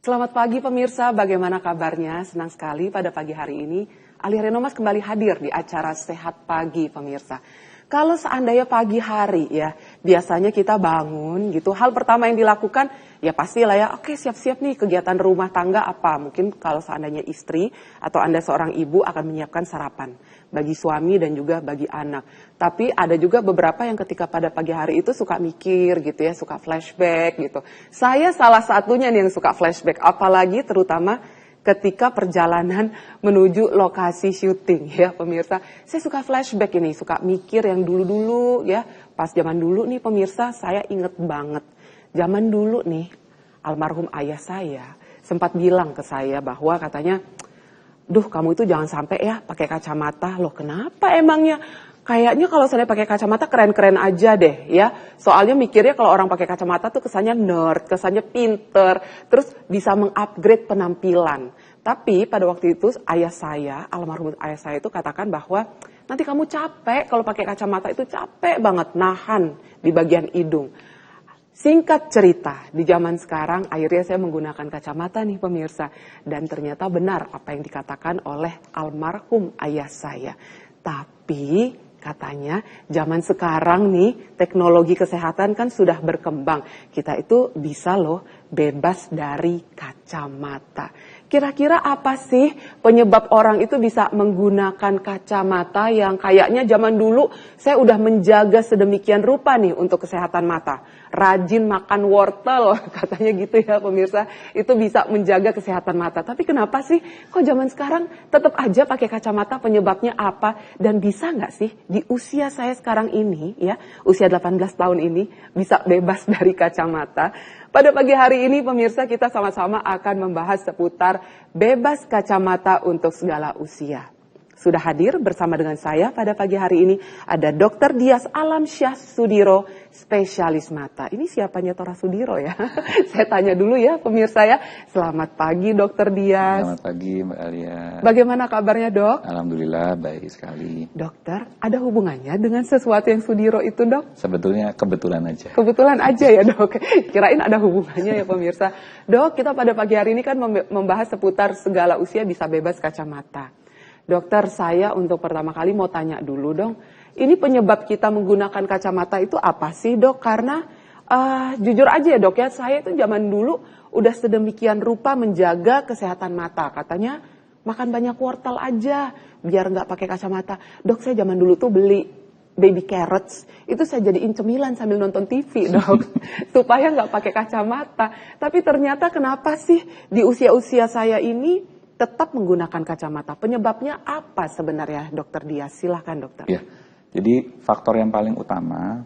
Selamat pagi pemirsa, bagaimana kabarnya? Senang sekali pada pagi hari ini Ali Renomas kembali hadir di acara Sehat Pagi pemirsa. Kalau seandainya pagi hari ya, biasanya kita bangun gitu, hal pertama yang dilakukan ya pastilah ya, oke siap-siap nih kegiatan rumah tangga apa. Mungkin kalau seandainya istri atau Anda seorang ibu akan menyiapkan sarapan bagi suami dan juga bagi anak. Tapi ada juga beberapa yang ketika pada pagi hari itu suka mikir gitu ya, suka flashback gitu. Saya salah satunya nih yang suka flashback, apalagi terutama ketika perjalanan menuju lokasi syuting ya pemirsa. Saya suka flashback ini, suka mikir yang dulu-dulu ya. Pas zaman dulu nih pemirsa, saya inget banget. Zaman dulu nih, almarhum ayah saya sempat bilang ke saya bahwa katanya, "Duh, kamu itu jangan sampai ya pakai kacamata." Loh, kenapa emangnya? Kayaknya kalau saya pakai kacamata keren-keren aja deh ya. Soalnya mikirnya kalau orang pakai kacamata tuh kesannya nerd, kesannya pinter, terus bisa mengupgrade penampilan. Tapi pada waktu itu ayah saya, almarhum ayah saya itu katakan bahwa nanti kamu capek kalau pakai kacamata, itu capek banget nahan di bagian hidung. Singkat cerita, di zaman sekarang akhirnya saya menggunakan kacamata nih pemirsa. Dan ternyata benar apa yang dikatakan oleh almarhum ayah saya. Tapi katanya zaman sekarang nih teknologi kesehatan kan sudah berkembang. Kita itu bisa loh bebas dari kacamata. Kira-kira apa sih penyebab orang itu bisa menggunakan kacamata yang kayaknya zaman dulu saya udah menjaga sedemikian rupa nih untuk kesehatan mata. Rajin makan wortel, katanya gitu ya pemirsa, itu bisa menjaga kesehatan mata. Tapi kenapa sih kok zaman sekarang tetap aja pakai kacamata, penyebabnya apa? Dan bisa nggak sih di usia saya sekarang ini ya, usia 18 tahun ini bisa bebas dari kacamata? Pada pagi hari ini pemirsa kita sama-sama akan membahas seputar bebas kacamata untuk segala usia. Sudah hadir bersama dengan saya pada pagi hari ini ada Dr. Dias Alamsyah Sudiro, spesialis mata. Ini siapanya Tora Sudiro ya? Saya tanya dulu ya pemirsa ya. Selamat pagi Dr. Dias. Selamat pagi Mbak Alia. Bagaimana kabarnya dok? Alhamdulillah baik sekali. Dokter, ada hubungannya dengan sesuatu yang Sudiro itu dok? Sebetulnya kebetulan aja. Kebetulan aja ya dok. Kirain ada hubungannya ya pemirsa. Dok, kita pada pagi hari ini kan membahas seputar segala usia bisa bebas kacamata. Dokter, saya untuk pertama kali mau tanya dulu dong, ini penyebab kita menggunakan kacamata itu apa sih dok? Karena jujur aja ya dok ya, saya itu zaman dulu udah sedemikian rupa menjaga kesehatan mata. Katanya makan banyak wortel aja biar nggak pakai kacamata. Dok, saya zaman dulu tuh beli baby carrots, itu saya jadiin cemilan sambil nonton TV dok, supaya nggak pakai kacamata. Tapi ternyata kenapa sih di usia-usia saya ini tetap menggunakan kacamata? Penyebabnya apa sebenarnya Dokter Dias? Silahkan dokter. Ya, jadi faktor yang paling utama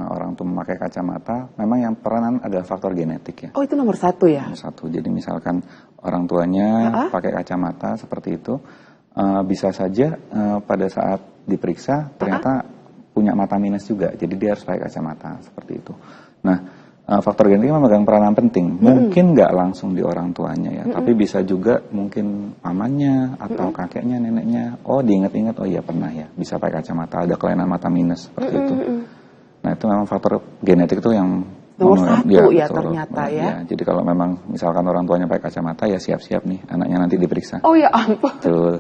orang tuh memakai kacamata, memang yang peranan adalah faktor genetik ya. Oh, itu nomor satu ya? Nomor satu, jadi misalkan orang tuanya pakai kacamata seperti itu, bisa saja pada saat diperiksa ternyata punya mata minus juga, jadi dia harus pakai kacamata seperti itu. Nah, faktor genetik memegang peranan penting. Mungkin nggak langsung di orang tuanya ya, tapi bisa juga mungkin pamannya atau kakeknya, neneknya. Oh, diingat-ingat, oh iya pernah ya, bisa pakai kacamata, ada kelainan mata minus seperti itu. Nah, itu memang faktor genetik itu yang nomor satu ya betul, ternyata ya. Jadi kalau memang misalkan orang tuanya pakai kacamata ya siap-siap nih anaknya nanti diperiksa. Oh ya ampun. Betul.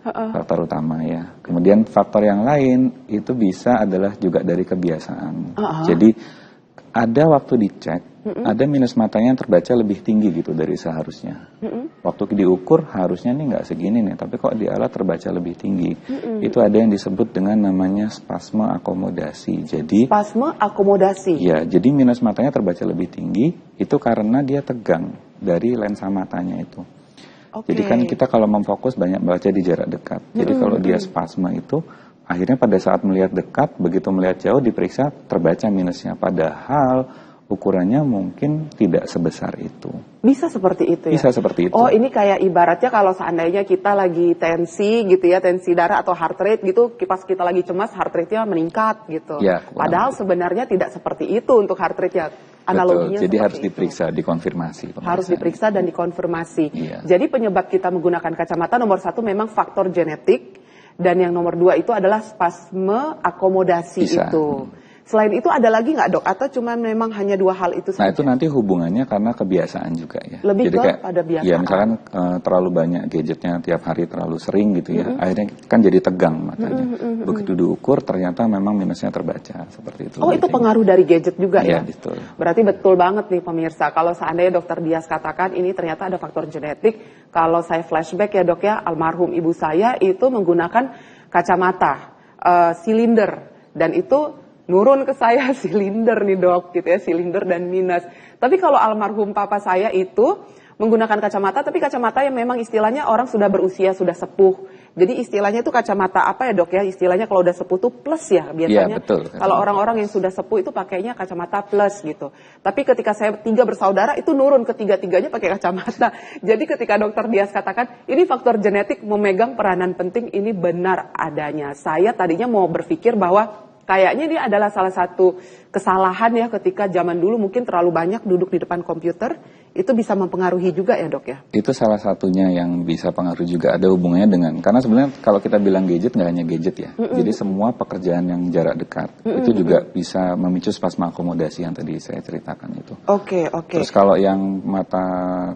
Faktor utama ya. Kemudian faktor yang lain itu bisa adalah juga dari kebiasaan. Jadi ada waktu dicek, ada minus matanya yang terbaca lebih tinggi gitu dari seharusnya. Waktu diukur harusnya nih nggak segini nih, tapi kok di alat terbaca lebih tinggi. Itu ada yang disebut dengan namanya spasme akomodasi. Jadi spasme akomodasi. Ya, jadi minus matanya terbaca lebih tinggi itu karena dia tegang dari lensa matanya itu. Jadi kan kita kalau memfokus banyak baca di jarak dekat. Jadi kalau dia spasme itu akhirnya pada saat melihat dekat, begitu melihat jauh diperiksa terbaca minusnya. Padahal ukurannya mungkin tidak sebesar itu. Bisa seperti itu ya? Bisa seperti itu. Oh, ini kayak ibaratnya kalau seandainya kita lagi tensi gitu ya, tensi darah atau heart rate gitu, pas kita lagi cemas heart rate-nya meningkat gitu. Ya, padahal sebenarnya tidak seperti itu untuk heart rate-nya. Analoginya betul, jadi harus itu. diperiksa, dikonfirmasi. Harus diperiksa dan dikonfirmasi. Iya. Jadi penyebab kita menggunakan kacamata nomor satu memang faktor genetik. Dan yang nomor dua itu adalah spasme akomodasi Bisa. itu. Selain itu ada lagi nggak dok? Atau cuma memang hanya dua hal itu saja? Nah itu nanti hubungannya karena kebiasaan juga ya. Lebih Jadi ke kayak, pada biasaan. ya misalkan terlalu banyak gadgetnya tiap hari terlalu sering gitu ya, akhirnya kan jadi tegang matanya. Begitu diukur ternyata memang minusnya terbaca seperti itu. Oh itu pengaruh dari gadget juga ya? Iya betul. Berarti betul banget nih pemirsa. Kalau seandainya dokter Dias katakan ini ternyata ada faktor genetik. Kalau saya flashback ya dok ya, almarhum ibu saya itu menggunakan kacamata silinder dan itu nurun ke saya silinder nih dok, gitu ya, silinder dan minus. Tapi kalau almarhum papa saya itu menggunakan kacamata, tapi kacamata yang memang istilahnya orang sudah berusia, sudah sepuh. Jadi istilahnya itu kacamata apa ya dok ya? Istilahnya kalau udah sepuh tuh plus ya biasanya. Ya, betul. Kalau orang-orang yang sudah sepuh itu pakainya kacamata plus gitu. Tapi ketika saya 3 bersaudara itu nurun, ketiga-tiganya pakai kacamata. Jadi ketika dokter Dias katakan ini faktor genetik memegang peranan penting, ini benar adanya. Saya tadinya mau berpikir bahwa kayaknya ini adalah salah satu kesalahan ya ketika zaman dulu mungkin terlalu banyak duduk di depan komputer, itu bisa mempengaruhi juga ya dok ya? Itu salah satunya yang bisa pengaruh juga, ada hubungannya dengan, karena sebenarnya kalau kita bilang gadget nggak hanya gadget ya, jadi semua pekerjaan yang jarak dekat, itu juga bisa memicu spasma akomodasi yang tadi saya ceritakan itu. Oke. Terus kalau yang mata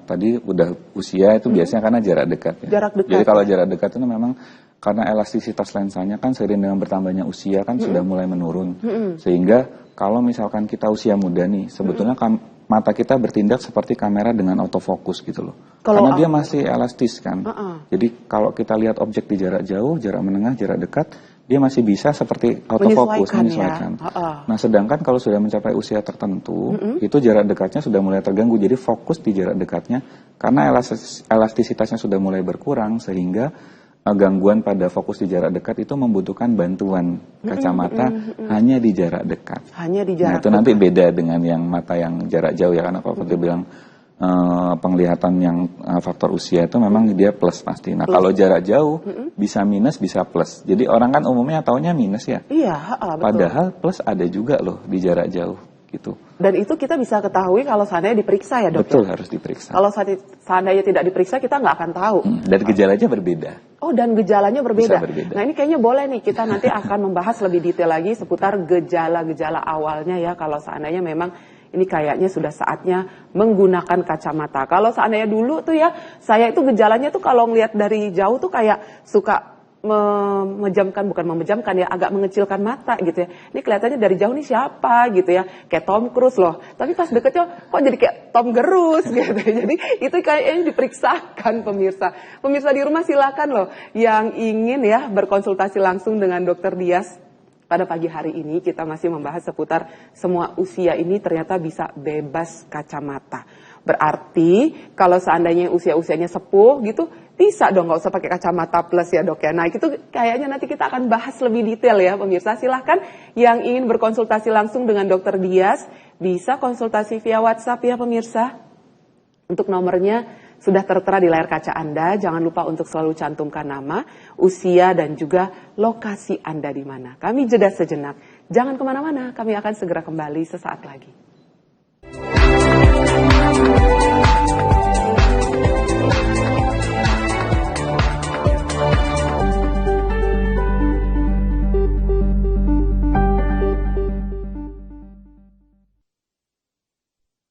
tadi udah usia itu biasanya karena jarak dekat ya. Jarak dekat. Jadi kalau jarak dekat itu memang karena elastisitas lensanya kan seiring dengan bertambahnya usia kan sudah mulai menurun. Sehingga kalau misalkan kita usia muda nih, sebetulnya mata kita bertindak seperti kamera dengan autofocus gitu loh. Karena dia masih elastis kan. Jadi kalau kita lihat objek di jarak jauh, jarak menengah, jarak dekat, dia masih bisa seperti autofocus, menyesuaikan. Nah sedangkan kalau sudah mencapai usia tertentu, itu jarak dekatnya sudah mulai terganggu. Jadi fokus di jarak dekatnya, karena elastisitasnya sudah mulai berkurang, sehingga gangguan pada fokus di jarak dekat itu membutuhkan bantuan kacamata hanya di jarak dekat. Hanya di jarak dekat. Nah itu nanti beda dengan yang mata yang jarak jauh ya, karena kalau dia bilang penglihatan yang faktor usia itu memang dia plus pasti. Nah kalau jarak jauh bisa minus bisa plus. Jadi orang kan umumnya taunya minus ya. Iya, betul. Padahal plus ada juga loh di jarak jauh gitu. Dan itu kita bisa ketahui kalau seandainya diperiksa ya dok? Betul, harus diperiksa. Kalau seandainya tidak diperiksa kita nggak akan tahu. Dan gejalanya berbeda. Oh dan gejalanya berbeda. Bisa berbeda. Nah ini kayaknya boleh nih kita nanti akan membahas lebih detail lagi seputar gejala-gejala awalnya ya kalau seandainya memang ini kayaknya sudah saatnya menggunakan kacamata. Kalau seandainya dulu tuh ya saya itu gejalanya tuh kalau ngelihat dari jauh tuh kayak suka bukan memejamkan ya, agak mengecilkan mata gitu ya. Ini kelihatannya dari jauh nih siapa gitu ya, kayak Tom Cruise loh. Tapi pas deketnya kok jadi kayak Tom Gerus gitu. Jadi itu kayaknya diperiksakan pemirsa. Pemirsa di rumah silakan loh yang ingin ya berkonsultasi langsung dengan Dokter Dias. Pada pagi hari ini kita masih membahas seputar semua usia ini ternyata bisa bebas kacamata. Berarti kalau seandainya usia-usianya sepuh gitu, bisa dong nggak usah pakai kacamata plus ya dok ya. Nah itu kayaknya nanti kita akan bahas lebih detail ya pemirsa. Silahkan yang ingin berkonsultasi langsung dengan Dokter Dias, bisa konsultasi via WhatsApp ya pemirsa. Untuk nomornya sudah tertera di layar kaca Anda. Jangan lupa untuk selalu cantumkan nama, usia, dan juga lokasi Anda di mana. Kami jeda sejenak. Jangan kemana-mana, kami akan segera kembali sesaat lagi.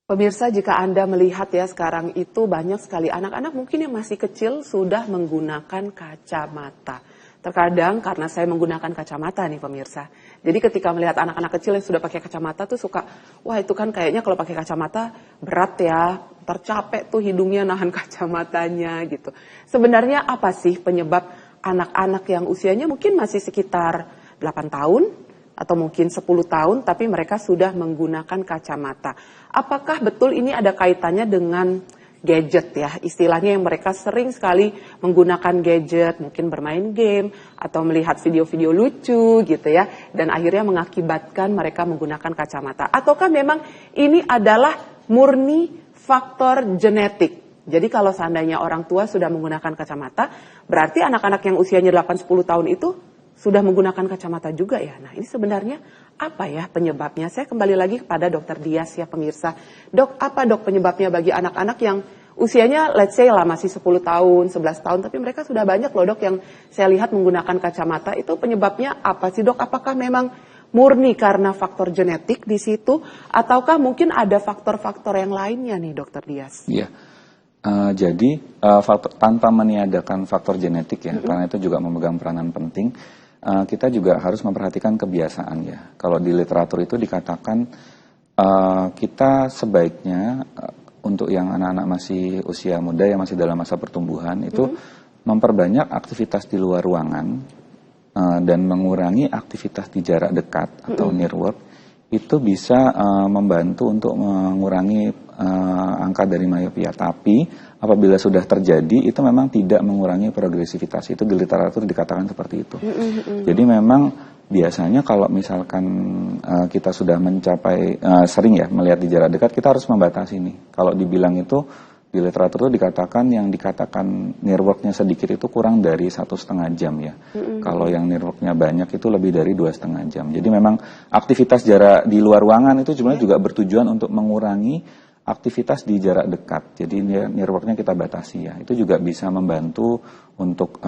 Pemirsa, jika Anda melihat ya sekarang itu banyak sekali anak-anak mungkin yang masih kecil sudah menggunakan kacamata. Terkadang karena saya menggunakan kacamata nih pemirsa. Jadi ketika melihat anak-anak kecil yang sudah pakai kacamata tuh suka, wah itu kan kayaknya kalau pakai kacamata berat ya, tercapek tuh hidungnya nahan kacamatanya gitu. Sebenarnya apa sih penyebab anak-anak yang usianya mungkin masih sekitar 8 tahun? Atau mungkin 10 tahun tapi mereka sudah menggunakan kacamata. Apakah betul ini ada kaitannya dengan gadget ya? Istilahnya yang mereka sering sekali menggunakan gadget, mungkin bermain game atau melihat video-video lucu gitu ya. Dan akhirnya mengakibatkan mereka menggunakan kacamata. Ataukah memang ini adalah murni faktor genetik? Jadi kalau seandainya orang tua sudah menggunakan kacamata, berarti anak-anak yang usianya 8-10 tahun itu sudah menggunakan kacamata juga ya. Nah ini sebenarnya apa ya penyebabnya? Saya kembali lagi kepada Dokter Dias ya pemirsa. Dok, apa dok penyebabnya bagi anak-anak yang usianya let's say lah masih 10 tahun, 11 tahun. Tapi mereka sudah banyak loh dok yang saya lihat menggunakan kacamata. Itu penyebabnya apa sih dok? Apakah memang murni karena faktor genetik di situ, ataukah mungkin ada faktor-faktor yang lainnya nih, Dokter Dias? Iya. Jadi tanpa meniadakan faktor genetik ya, karena itu juga memegang peranan penting, kita juga harus memperhatikan kebiasaan ya. Kalau di literatur itu dikatakan kita sebaiknya untuk yang anak-anak masih usia muda yang masih dalam masa pertumbuhan itu memperbanyak aktivitas di luar ruangan dan mengurangi aktivitas di jarak dekat atau near work, itu bisa membantu untuk mengurangi angka dari miopia. Tapi apabila sudah terjadi itu memang tidak mengurangi progresivitas. Itu di literatur dikatakan seperti itu. Jadi memang biasanya kalau misalkan kita sudah mencapai sering ya melihat di jarak dekat, kita harus membatasi nih. Kalau dibilang itu di literatur itu dikatakan yang dikatakan near work-nya sedikit itu kurang dari 1,5 jam ya. Kalau yang near work-nya banyak itu lebih dari 2,5 jam. Jadi memang aktivitas jarak di luar ruangan itu sebenarnya juga bertujuan untuk mengurangi aktivitas di jarak dekat. Jadi near work-nya kita batasi ya. Itu juga bisa membantu untuk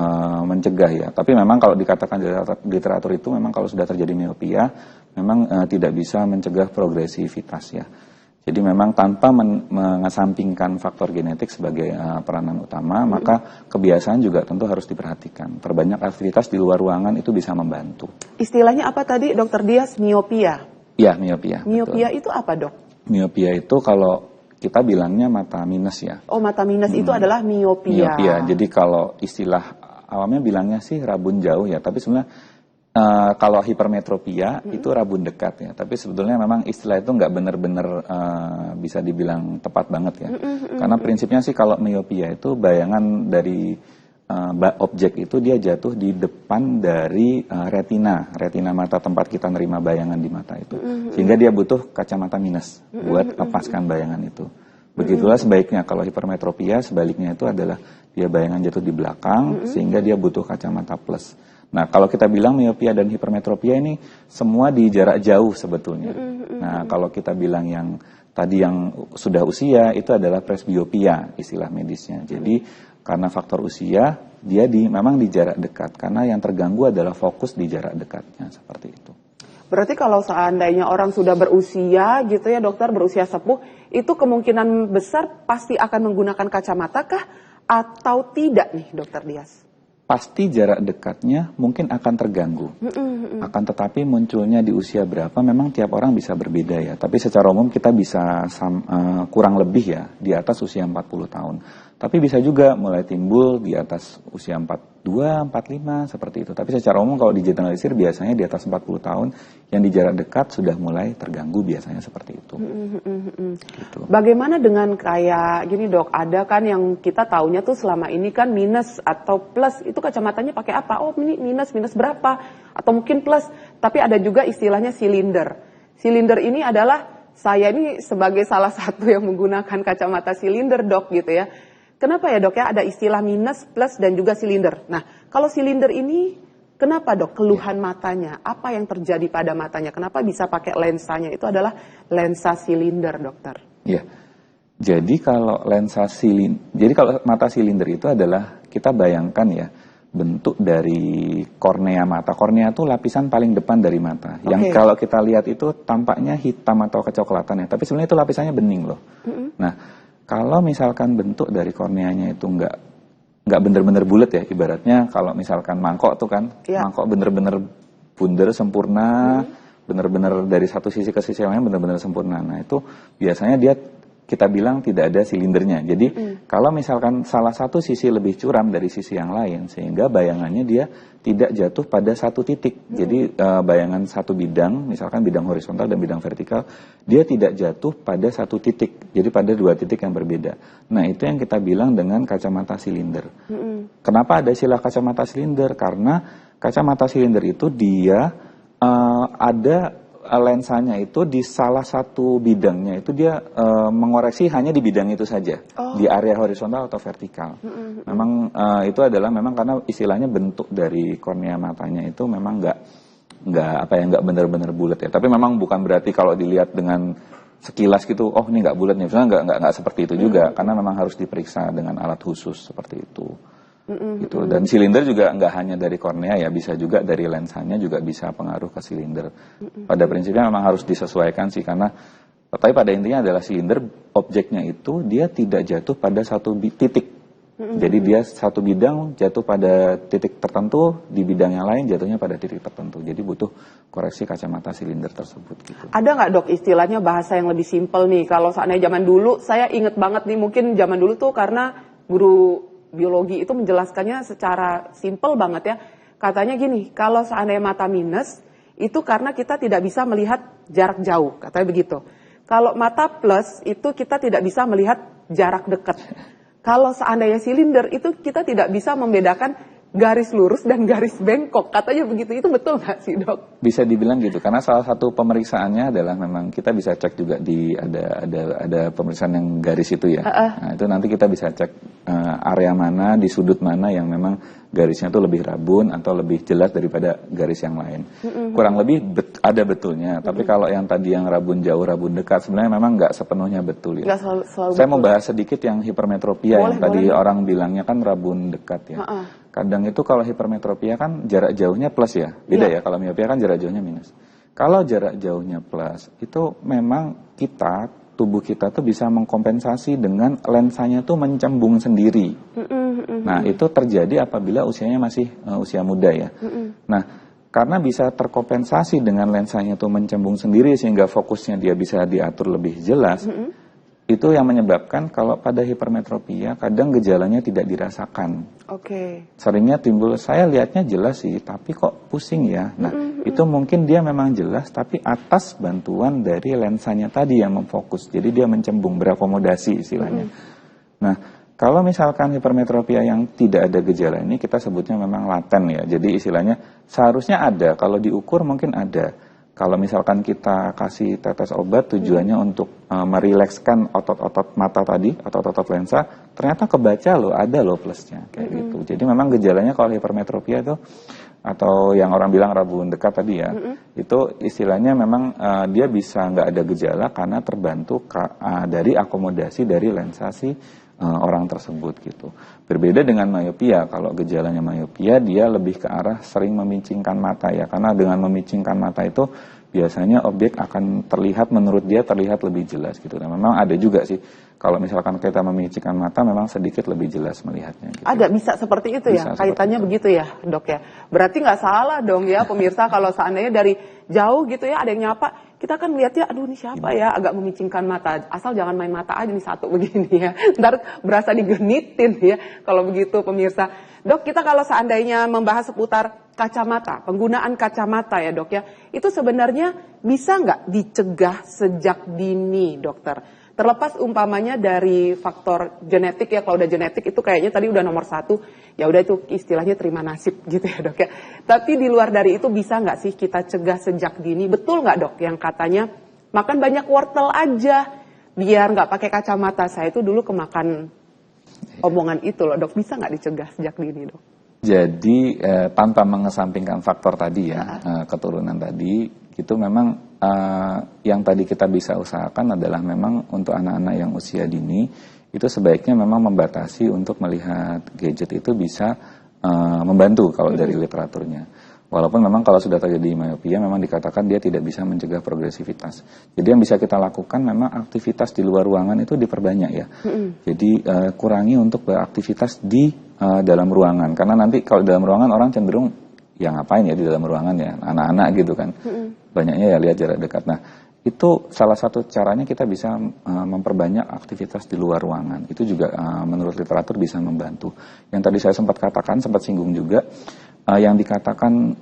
mencegah ya. Tapi memang kalau dikatakan di literatur itu memang kalau sudah terjadi miopia memang tidak bisa mencegah progresivitas ya. Jadi memang tanpa mengesampingkan faktor genetik sebagai peranan utama, maka kebiasaan juga tentu harus diperhatikan. Perbanyak aktivitas di luar ruangan itu bisa membantu. Istilahnya apa tadi, Dokter Dias? Miopia? Iya, miopia. Miopia betul. Itu apa, Dok? Miopia itu kalau kita bilangnya mata minus ya. Oh, mata minus itu adalah miopia. Miopia. Jadi kalau istilah awamnya bilangnya sih rabun jauh ya, tapi sebenarnya kalau hipermetropia itu rabun dekat ya, tapi sebetulnya memang istilah itu nggak benar-benar bisa dibilang tepat banget ya, karena prinsipnya sih kalau miopia itu bayangan dari objek itu dia jatuh di depan dari retina mata tempat kita nerima bayangan di mata itu, sehingga dia butuh kacamata minus buat lepaskan bayangan itu. Begitulah sebaiknya kalau hipermetropia, sebaliknya itu adalah dia bayangan jatuh di belakang sehingga dia butuh kacamata plus. Nah, kalau kita bilang miopia dan hipermetropia ini semua di jarak jauh sebetulnya. Nah, kalau kita bilang yang tadi yang sudah usia itu adalah presbiopia istilah medisnya. Jadi karena faktor usia dia memang di jarak dekat karena yang terganggu adalah fokus di jarak dekatnya seperti itu. Berarti kalau seandainya orang sudah berusia gitu ya dokter, berusia sepuh, itu kemungkinan besar pasti akan menggunakan kacamata kah atau tidak nih Dokter Dias? Pasti jarak dekatnya mungkin akan terganggu. Akan tetapi munculnya di usia berapa memang tiap orang bisa berbeda ya. Tapi secara umum kita bisa kurang lebih ya di atas usia 40 tahun. Tapi bisa juga mulai timbul di atas usia 42, 45 seperti itu. Tapi secara umum kalau digeneralisir biasanya di atas 40 tahun yang di jarak dekat sudah mulai terganggu biasanya seperti itu. Gitu. Bagaimana dengan kayak gini dok, ada kan yang kita taunya tuh selama ini kan minus atau plus, itu kacamatanya pakai apa? Oh ini minus berapa? Atau mungkin plus, tapi ada juga istilahnya silinder. Silinder ini adalah, saya ini sebagai salah satu yang menggunakan kacamata silinder dok gitu ya. Kenapa ya dok ya ada istilah minus, plus dan juga silinder. Nah kalau silinder ini kenapa dok keluhan matanya? Apa yang terjadi pada matanya? Kenapa bisa pakai lensanya? Itu adalah lensa silinder dokter. Iya. Jadi kalau jadi kalau mata silinder itu adalah kita bayangkan ya bentuk dari kornea mata. Kornea itu lapisan paling depan dari mata. Yang kalau kita lihat itu tampaknya hitam atau kecoklatan ya. Tapi sebenarnya itu lapisannya bening loh. Nah kalau misalkan bentuk dari korneanya itu nggak bener-bener bulat ya, ibaratnya kalau misalkan mangkok tuh kan, mangkok bener-bener bundar sempurna, bener-bener dari satu sisi ke sisi lain bener-bener sempurna. Nah itu biasanya kita bilang tidak ada silindernya. Jadi kalau misalkan salah satu sisi lebih curam dari sisi yang lain, sehingga bayangannya dia tidak jatuh pada satu titik. Jadi bayangan satu bidang, misalkan bidang horizontal dan bidang vertikal, dia tidak jatuh pada satu titik. Jadi pada dua titik yang berbeda. Nah itu yang kita bilang dengan kacamata silinder. Kenapa ada istilah kacamata silinder? Karena kacamata silinder itu dia ada lensanya itu di salah satu bidangnya itu dia mengoreksi hanya di bidang itu saja, di area horizontal atau vertikal. Memang itu adalah memang karena istilahnya bentuk dari kornea matanya itu memang nggak benar-benar bulat ya. Tapi memang bukan berarti kalau dilihat dengan sekilas gitu, oh ini nggak bulat nih, misalnya nggak seperti itu juga, karena memang harus diperiksa dengan alat khusus seperti itu. gitu. Dan silinder juga nggak hanya dari kornea ya, bisa juga dari lensanya juga bisa pengaruh ke silinder. Pada prinsipnya memang harus disesuaikan sih, karena tapi pada intinya adalah silinder objeknya itu dia tidak jatuh pada satu titik. Jadi dia satu bidang jatuh pada titik tertentu, di bidang yang lain jatuhnya pada titik tertentu. Jadi butuh koreksi kacamata silinder tersebut gitu. Ada nggak dok istilahnya bahasa yang lebih simpel nih? Kalau seandainya zaman dulu, saya inget banget nih, mungkin zaman dulu tuh karena guru biologi itu menjelaskannya secara simpel banget ya. Katanya gini, kalau seandainya mata minus, itu karena kita tidak bisa melihat jarak jauh, katanya begitu. Kalau mata plus, itu kita tidak bisa melihat jarak dekat. Kalau seandainya silinder, itu kita tidak bisa membedakan garis lurus dan garis bengkok, katanya begitu. Itu betul nggak sih dok? Bisa dibilang gitu, karena salah satu pemeriksaannya adalah memang kita bisa cek juga di ada pemeriksaan yang garis itu ya. Nah, itu nanti kita bisa cek area mana di sudut mana yang memang garisnya itu lebih rabun atau lebih jelas daripada garis yang lain. Kurang lebih ada betulnya, tapi kalau yang tadi yang rabun jauh, rabun dekat sebenarnya memang nggak sepenuhnya betul ya. Nggak selalu Saya betul. mau bahas sedikit yang hipermetropia yang tadi orang bilangnya kan rabun dekat ya. Kadang itu kalau hipermetropia kan jarak jauhnya plus ya, beda ya. Kalau miopia kan jarak jauhnya minus. Kalau jarak jauhnya plus, itu memang tubuh kita tuh bisa mengkompensasi dengan lensanya tuh mencembung sendiri. Nah itu terjadi apabila usianya masih usia muda ya. Nah karena bisa terkompensasi dengan lensanya tuh mencembung sendiri sehingga fokusnya dia bisa diatur lebih jelas. Itu yang menyebabkan kalau pada hipermetropia kadang gejalanya tidak dirasakan. Seringnya timbul, saya lihatnya jelas sih, tapi kok pusing ya. Nah, itu mungkin dia memang jelas, tapi atas bantuan dari lensanya tadi yang memfokus. Jadi dia mencembung, berakomodasi istilahnya. Nah, kalau misalkan hipermetropia yang tidak ada gejala ini, kita sebutnya memang laten ya. Jadi istilahnya seharusnya ada, kalau diukur mungkin ada. Kalau misalkan kita kasih tetes obat tujuannya untuk merilekskan otot-otot mata tadi, otot-otot lensa, ternyata kebaca loh, ada loh plusnya kayak gitu. Jadi memang gejalanya kalau hipermetropia itu atau yang orang bilang rabun dekat tadi ya, itu istilahnya memang dia bisa nggak ada gejala karena terbantu dari akomodasi dari lensa si orang tersebut gitu. Berbeda dengan myopia, kalau gejalanya myopia dia lebih ke arah sering memincingkan mata ya, karena dengan memincingkan mata itu biasanya objek akan terlihat, menurut dia terlihat lebih jelas gitu. Nah memang ada juga sih, kalau misalkan kita memincingkan mata memang sedikit lebih jelas melihatnya gitu. Ada, bisa seperti itu ya, kaitannya begitu ya dok ya. Berarti nggak salah dong ya pemirsa kalau seandainya dari jauh gitu ya ada yang nyapa, kita kan lihatnya, aduh ini siapa ya, agak memicingkan mata. Asal jangan main mata aja nih satu begini ya. Ntar berasa digenitin ya kalau begitu pemirsa. Dok, kita kalau seandainya membahas seputar kacamata, penggunaan kacamata ya dok ya, itu sebenarnya bisa nggak dicegah sejak dini dokter? Terlepas umpamanya dari faktor genetik ya, kalau udah genetik itu kayaknya tadi udah nomor 1, ya udah itu istilahnya terima nasib gitu ya dok ya. Tapi di luar dari itu bisa nggak sih kita cegah sejak dini? Betul nggak dok yang katanya makan banyak wortel aja biar nggak pakai kacamata? Saya itu dulu kemakan omongan itu loh dok, bisa nggak dicegah sejak dini dok? Jadi tanpa mengesampingkan faktor tadi ya, keturunan tadi, itu memang yang tadi kita bisa usahakan adalah memang untuk anak-anak yang usia dini, itu sebaiknya memang membatasi untuk melihat gadget itu bisa membantu kalau dari literaturnya. Walaupun memang kalau sudah terjadi myopia memang dikatakan dia tidak bisa mencegah progresivitas. Jadi yang bisa kita lakukan memang aktivitas di luar ruangan itu diperbanyak ya. Jadi kurangi untuk beraktivitas di dalam ruangan. Karena nanti kalau dalam ruangan orang cenderung ya ngapain ya di dalam ruangan ya, anak-anak gitu kan. Banyaknya ya lihat jarak dekat. Nah itu salah satu caranya kita bisa memperbanyak aktivitas di luar ruangan. Itu juga menurut literatur bisa membantu. Yang tadi saya sempat katakan, sempat singgung juga, yang dikatakan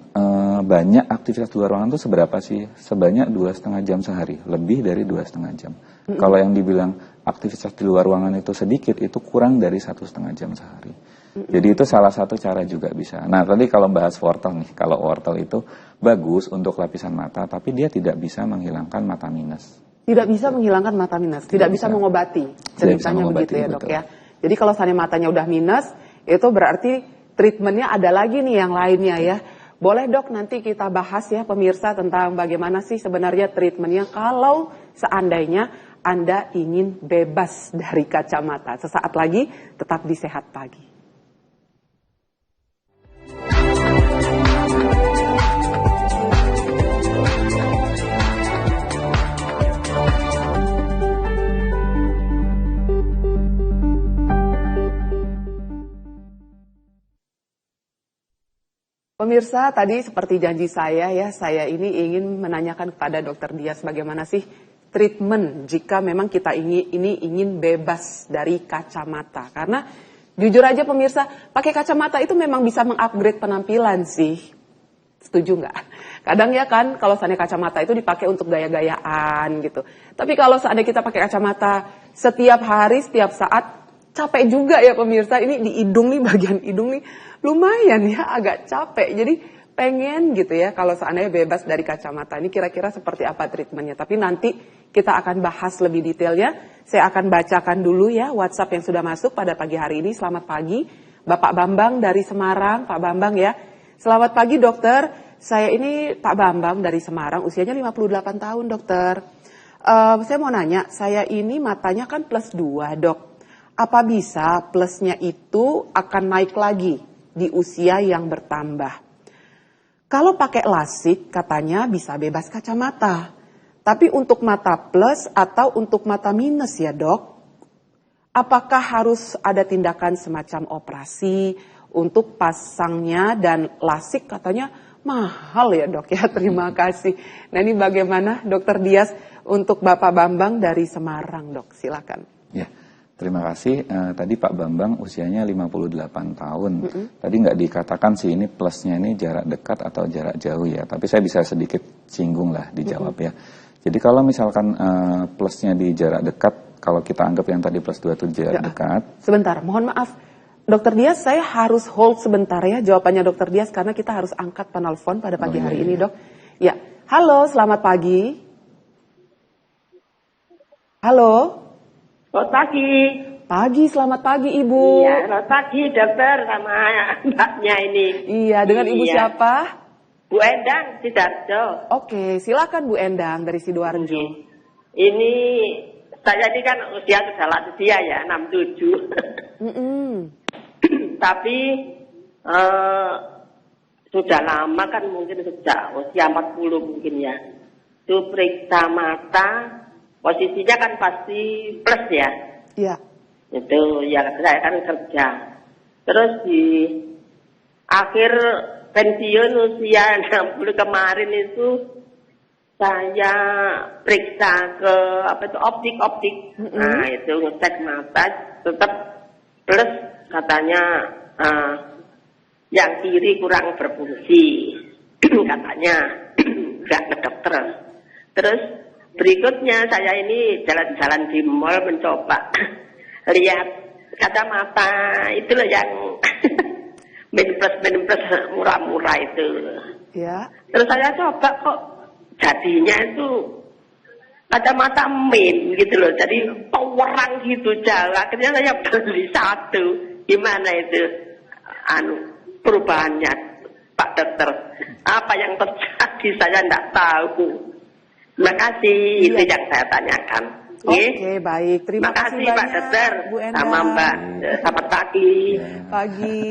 banyak aktivitas di luar ruangan itu seberapa sih? Sebanyak 2,5 jam sehari, lebih dari 2,5 jam. Kalau yang dibilang aktivitas di luar ruangan itu sedikit, itu kurang dari 1,5 jam sehari. Jadi itu salah satu cara juga bisa. Nah tadi kalau bahas wortel nih, kalau wortel itu bagus untuk lapisan mata, tapi dia tidak bisa menghilangkan mata minus. Tidak bisa menghilangkan mata minus, tidak bisa mengobati, ceritanya begitu ya dok ya. Jadi kalau seandainya matanya udah minus, itu berarti treatmentnya ada lagi nih yang lainnya ya. Boleh dok nanti kita bahas ya pemirsa tentang bagaimana sih sebenarnya treatmentnya kalau seandainya Anda ingin bebas dari kacamata. Sesaat lagi tetap di Sehat Pagi. Pemirsa, tadi seperti janji saya ya, saya ini ingin menanyakan kepada Dokter Dias bagaimana sih treatment jika memang kita ingin bebas dari kacamata. Karena jujur aja pemirsa, pakai kacamata itu memang bisa mengupgrade penampilan sih. Setuju nggak? Kadang ya kan, kalau seandainya kacamata itu dipakai untuk gaya-gayaan gitu. Tapi kalau seandainya kita pakai kacamata setiap hari, setiap saat, capek juga ya pemirsa. Ini di hidung nih, bagian hidung nih lumayan ya, agak capek. Jadi pengen gitu ya kalau seandainya bebas dari kacamata. Ini kira-kira seperti apa treatmentnya. Tapi nanti kita akan bahas lebih detailnya. Saya akan bacakan dulu ya WhatsApp yang sudah masuk pada pagi hari ini. Selamat pagi, Bapak Bambang dari Semarang. Pak Bambang ya. Selamat pagi dokter. Saya ini Pak Bambang dari Semarang, usianya 58 tahun dokter. Saya mau nanya, saya ini matanya kan +2 dok. Apa bisa plusnya itu akan naik lagi di usia yang bertambah? Kalau pakai LASIK katanya bisa bebas kacamata. Tapi untuk mata plus atau untuk mata minus ya dok? Apakah harus ada tindakan semacam operasi untuk pasangnya, dan LASIK katanya mahal ya dok ya, terima kasih. Nah ini bagaimana dokter Dias untuk Bapak Bambang dari Semarang dok, silakan. Ya. Terima kasih. Tadi Pak Bambang usianya 58 tahun. Tadi nggak dikatakan sih ini plusnya ini jarak dekat atau jarak jauh ya. Tapi saya bisa sedikit singgung lah dijawab ya. Jadi kalau misalkan plusnya di jarak dekat, kalau kita anggap yang tadi +2 itu jarak dekat. Sebentar, mohon maaf. Dokter Dias, saya harus hold sebentar ya jawabannya Dokter Dias karena kita harus angkat penelpon pada pagi hari ini dok. Ya, halo, selamat pagi. Halo. Selamat pagi. Pagi, selamat pagi Ibu. Iya, selamat pagi dokter sama mbaknya ini. Iya, dengan Ibu siapa? Bu Endang, Sidoarjo. Oke, silakan Bu Endang dari Sidoarjo. Ini saya ini kan usia sudah lanjut usia ya, 67. Tapi sudah lama kan, mungkin sejak usia 40 mungkin ya. Itu periksa mata, posisinya kan pasti plus ya. Iya. Itu ya, saya kan kerja. Terus di akhir pensiun usia 60 kemarin itu saya periksa ke optik. Nah itu ngecek mata tetap plus, katanya yang kiri kurang berfungsi katanya. Enggak ke dokter. Terus berikutnya saya ini jalan-jalan di mall mencoba lihat kacamata itu loh yang minus murah-murah itu. Ya. Terus saya coba kok jadinya itu kacamata min gitu loh. Jadi orang gitu jalan. Akhirnya saya beli satu. Gimana itu perubahannya Pak Dokter? Apa yang terjadi saya tidak tahu. Terima kasih, itu yang saya tanyakan. Oke, baik. Terima kasih banyak, Pak Dokter, Bu Endang. sama Mbak. Selamat pagi. Pagi.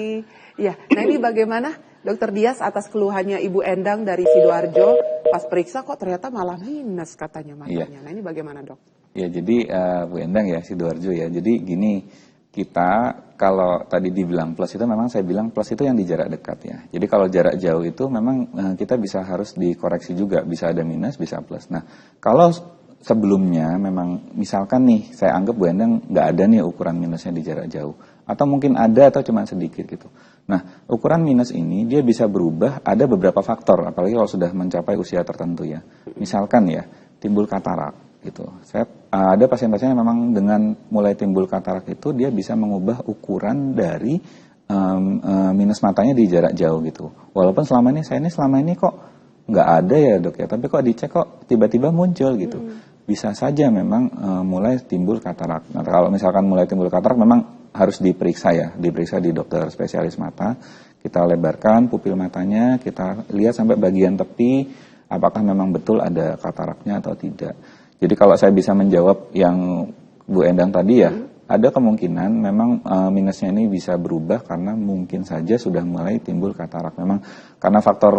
Ya, nah ini bagaimana Dokter Dias atas keluhannya Ibu Endang dari Sidoarjo, pas periksa kok ternyata malah minus katanya matanya. Nah ini bagaimana dok? Ya jadi Bu Endang ya, Sidoarjo ya. Jadi gini, kita kalau tadi dibilang plus itu memang saya bilang plus itu yang di jarak dekat ya. Jadi kalau jarak jauh itu memang kita bisa harus dikoreksi juga, bisa ada minus, bisa plus. Nah kalau sebelumnya memang misalkan nih saya anggap Bu Endang nggak ada nih ukuran minusnya di jarak jauh, atau mungkin ada atau cuma sedikit gitu. Nah ukuran minus ini dia bisa berubah, ada beberapa faktor, apalagi kalau sudah mencapai usia tertentu ya. Misalkan ya timbul katarak gitu. Saya ada pasien-pasien yang memang dengan mulai timbul katarak itu dia bisa mengubah ukuran dari minus matanya di jarak jauh gitu. Walaupun selama ini kok nggak ada ya dok ya, tapi kok dicek kok tiba-tiba muncul gitu. Bisa saja memang mulai timbul katarak. Nah kalau misalkan mulai timbul katarak memang harus diperiksa ya, diperiksa di dokter spesialis mata. Kita lebarkan pupil matanya, kita lihat sampai bagian tepi apakah memang betul ada kataraknya atau tidak. Jadi kalau saya bisa menjawab yang Bu Endang tadi ya, ada kemungkinan memang minusnya ini bisa berubah karena mungkin saja sudah mulai timbul katarak. Memang karena faktor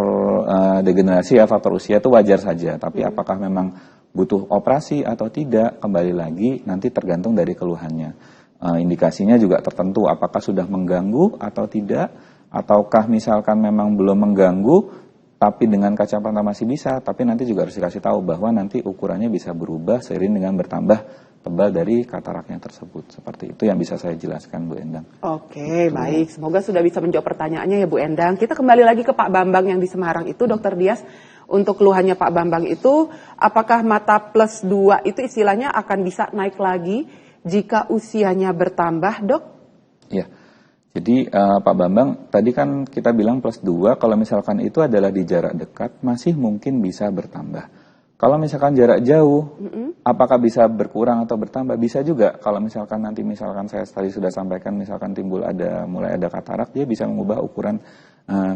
degenerasi ya, faktor usia itu wajar saja. Tapi apakah memang butuh operasi atau tidak, kembali lagi nanti tergantung dari keluhannya. Indikasinya juga tertentu, apakah sudah mengganggu atau tidak, ataukah misalkan memang belum mengganggu, tapi dengan kacamata masih bisa, tapi nanti juga harus dikasih tahu bahwa nanti ukurannya bisa berubah seiring dengan bertambah tebal dari kataraknya tersebut. Seperti itu yang bisa saya jelaskan, Bu Endang. Oke, baik. Semoga sudah bisa menjawab pertanyaannya ya Bu Endang. Kita kembali lagi ke Pak Bambang yang di Semarang itu, Dokter Dias. Untuk keluhannya Pak Bambang itu, apakah mata plus 2 itu istilahnya akan bisa naik lagi jika usianya bertambah, Dok? Ya. Jadi Pak Bambang, tadi kan kita bilang plus 2, kalau misalkan itu adalah di jarak dekat, masih mungkin bisa bertambah. Kalau misalkan jarak jauh, apakah bisa berkurang atau bertambah? Bisa juga. Kalau misalkan nanti misalkan saya tadi sudah sampaikan, misalkan mulai ada katarak, dia bisa mengubah ukuran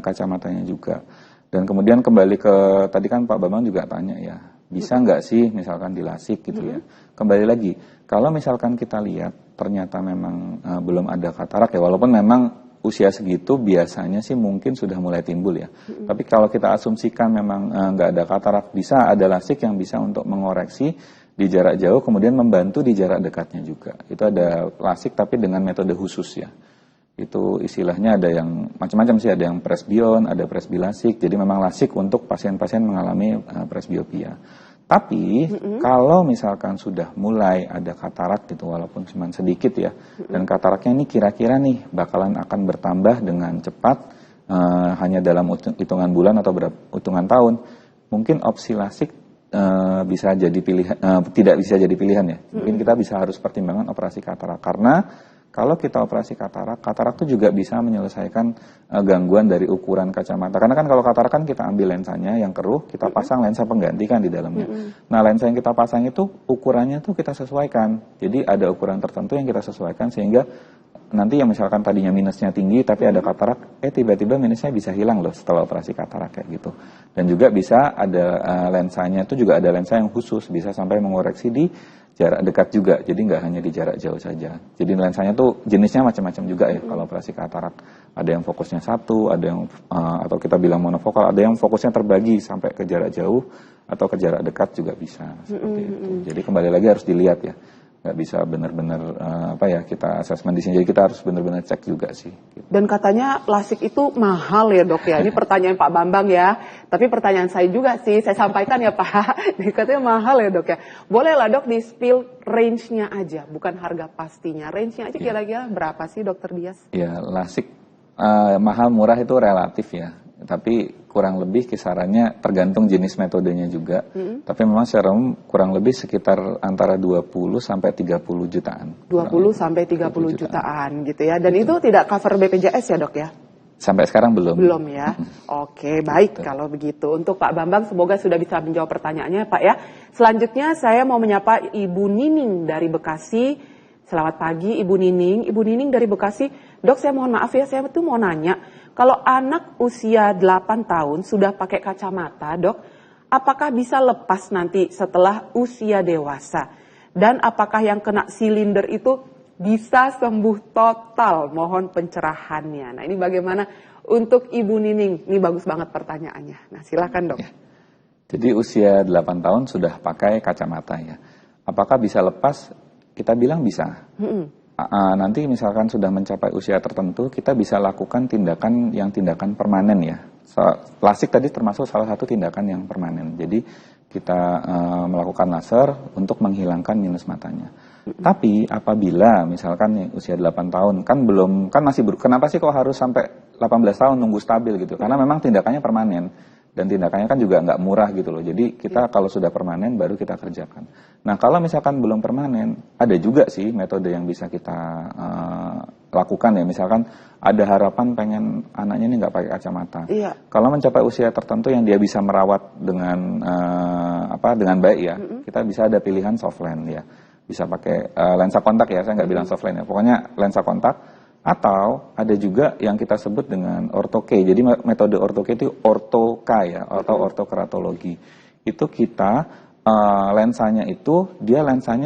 kacamatanya juga. Dan kemudian kembali ke, tadi kan Pak Bambang juga tanya ya, bisa nggak sih misalkan dilasik gitu ya. Kembali lagi, kalau misalkan kita lihat ternyata memang belum ada katarak ya, walaupun memang usia segitu biasanya sih mungkin sudah mulai timbul ya. Tapi kalau kita asumsikan memang nggak ada katarak, bisa ada lasik yang bisa untuk mengoreksi di jarak jauh, kemudian membantu di jarak dekatnya juga. Itu ada lasik tapi dengan metode khusus ya. Itu istilahnya ada yang macam-macam sih, ada yang presbion, ada presbilasik. Jadi memang lasik untuk pasien-pasien mengalami presbiopia. Tapi kalau misalkan sudah mulai ada katarak gitu, walaupun cuma sedikit ya, dan kataraknya ini kira-kira nih bakalan akan bertambah dengan cepat, hanya dalam hitungan bulan atau hitungan tahun, mungkin opsi lasik bisa jadi pilihan, tidak bisa jadi pilihan ya. Mungkin kita harus pertimbangkan operasi katarak, karena kalau kita operasi katarak itu juga bisa menyelesaikan gangguan dari ukuran kacamata. Karena kan kalau katarak kan kita ambil lensanya yang keruh, kita pasang lensa pengganti kan di dalamnya. Nah, lensa yang kita pasang itu ukurannya tuh kita sesuaikan. Jadi ada ukuran tertentu yang kita sesuaikan sehingga nanti yang misalkan tadinya minusnya tinggi tapi ada katarak, tiba-tiba minusnya bisa hilang loh setelah operasi katarak kayak gitu. Dan juga bisa ada lensanya itu juga ada lensa yang khusus, bisa sampai mengoreksi di jarak dekat juga, jadi nggak hanya di jarak jauh saja. Jadi lensanya tuh jenisnya macam-macam juga ya kalau operasi katarak. Ada yang fokusnya satu, ada yang atau kita bilang monofokal, ada yang fokusnya terbagi sampai ke jarak jauh atau ke jarak dekat juga bisa seperti itu. Jadi kembali lagi harus dilihat ya, nggak bisa benar-benar kita asesmen di sini. Jadi kita harus benar-benar cek juga sih. Gitu. Dan katanya lasik itu mahal ya Dok ya. Ini pertanyaan Pak Bambang ya. Tapi pertanyaan saya juga sih, saya sampaikan ya Pak. Katanya mahal ya Dok ya. Boleh lah Dok di spill range-nya aja, bukan harga pastinya. Range-nya aja kira-kira berapa sih Dokter Dias? Ya lasik mahal murah itu relatif ya. Tapi kurang lebih kisarannya tergantung jenis metodenya juga. Tapi memang secara umum kurang lebih sekitar antara 20 sampai 30 jutaan. 20 sampai 30 jutaan gitu ya. Dan itu tidak cover BPJS ya Dok ya? Sampai sekarang belum. Belum ya. Oke, baik kalau begitu. Untuk Pak Bambang semoga sudah bisa menjawab pertanyaannya Pak ya. Selanjutnya saya mau menyapa Ibu Nining dari Bekasi. Selamat pagi Ibu Nining. Ibu Nining dari Bekasi. Dok, saya mohon maaf ya, saya tuh mau nanya. Kalau anak usia 8 tahun sudah pakai kacamata, Dok, apakah bisa lepas nanti setelah usia dewasa? Dan apakah yang kena silinder itu bisa sembuh total? Mohon pencerahannya. Nah, ini bagaimana untuk Ibu Nining? Ini bagus banget pertanyaannya. Nah, silakan Dok. Ya. Jadi usia 8 tahun sudah pakai kacamata ya. Apakah bisa lepas? Kita bilang bisa. Nanti misalkan sudah mencapai usia tertentu, kita bisa lakukan tindakan permanen ya. Lasik tadi termasuk salah satu tindakan yang permanen. Jadi kita melakukan laser untuk menghilangkan minus matanya. Tapi apabila misalkan nih, usia 8 tahun kan masih kenapa sih kok harus sampai 18 tahun nunggu stabil gitu? Karena memang tindakannya permanen. Dan tindakannya kan juga nggak murah gitu loh. Jadi kita kalau sudah permanen baru kita kerjakan. Nah kalau misalkan belum permanen, ada juga sih metode yang bisa kita lakukan ya. Misalkan ada harapan pengen anaknya ini nggak pakai kacamata. Iya. Kalau mencapai usia tertentu yang dia bisa merawat dengan baik ya, kita bisa ada pilihan soft lens ya. Bisa pakai lensa kontak ya, saya nggak bilang soft lens ya. Pokoknya lensa kontak. Atau ada juga yang kita sebut dengan ortho-K. Jadi metode ortho-K itu ortho-K ya, atau ortokeratologi. Itu kita lensanya itu dia lensa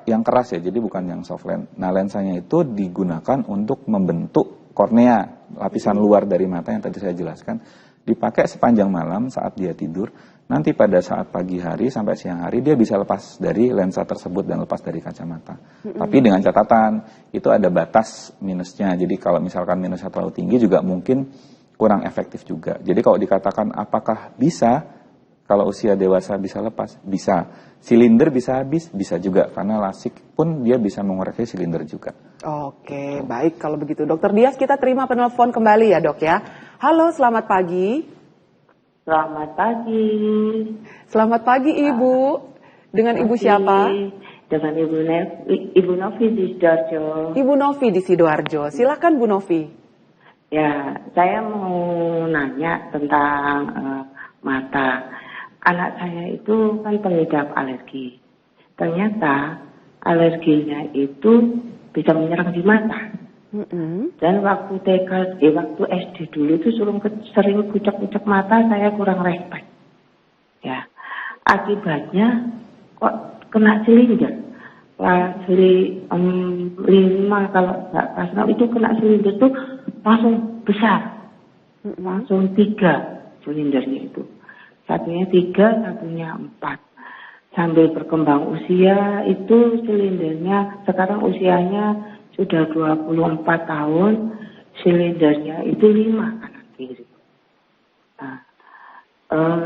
yang keras ya, jadi bukan yang soft lens. Nah, lensanya itu digunakan untuk membentuk kornea, lapisan luar dari mata yang tadi saya jelaskan. dipakai sepanjang malam saat dia tidur. Nanti pada saat pagi hari sampai siang hari dia bisa lepas dari lensa tersebut dan lepas dari kacamata. Tapi dengan catatan itu ada batas minusnya. Jadi kalau misalkan minusnya terlalu tinggi juga mungkin kurang efektif juga. Jadi kalau dikatakan apakah bisa kalau usia dewasa bisa lepas? Bisa. Silinder bisa habis? Bisa juga. Karena lasik pun dia bisa mengoreksi silinder juga. Oke, baik kalau begitu. Dokter Dias, kita terima penelpon kembali ya dok ya. Halo, selamat pagi. Selamat pagi. Selamat pagi Ibu. Dengan Ibu siapa? Dengan Ibu Novi di Sidoarjo. Ibu Novi di Sidoarjo. Silakan Bu Novi. Ya, saya mau nanya tentang mata. Anak saya itu kan pengidap alergi. Ternyata alerginya itu bisa menyerang di mata. Dan waktu waktu SD dulu itu sering kucek-kucek mata, saya kurang respect. Ya, akibatnya kok kena silinder. Kelas 5 kalau nggak kelas 6 itu kena silinder tuh langsung besar, langsung 3 silindernya itu. Satunya 3, satunya 4. Sambil berkembang usia itu silindernya sekarang usianya sudah 24 tahun, silindernya itu 5 kanan kiri. Nah,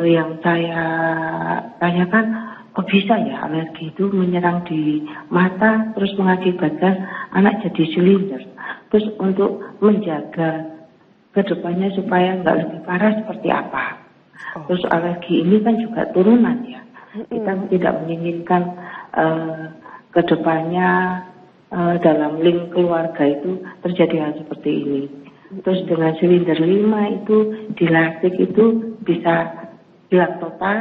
yang saya tanyakan, kok bisa ya alergi itu menyerang di mata terus mengakibatkan anak jadi silinder. Terus untuk menjaga kedepannya supaya nggak lebih parah seperti apa? Terus alergi ini kan juga turunan ya. Kita tidak menginginkan kedepannya dalam link keluarga itu terjadi hal seperti ini. Terus dengan silinder 5 itu dilatih itu bisa hilang total.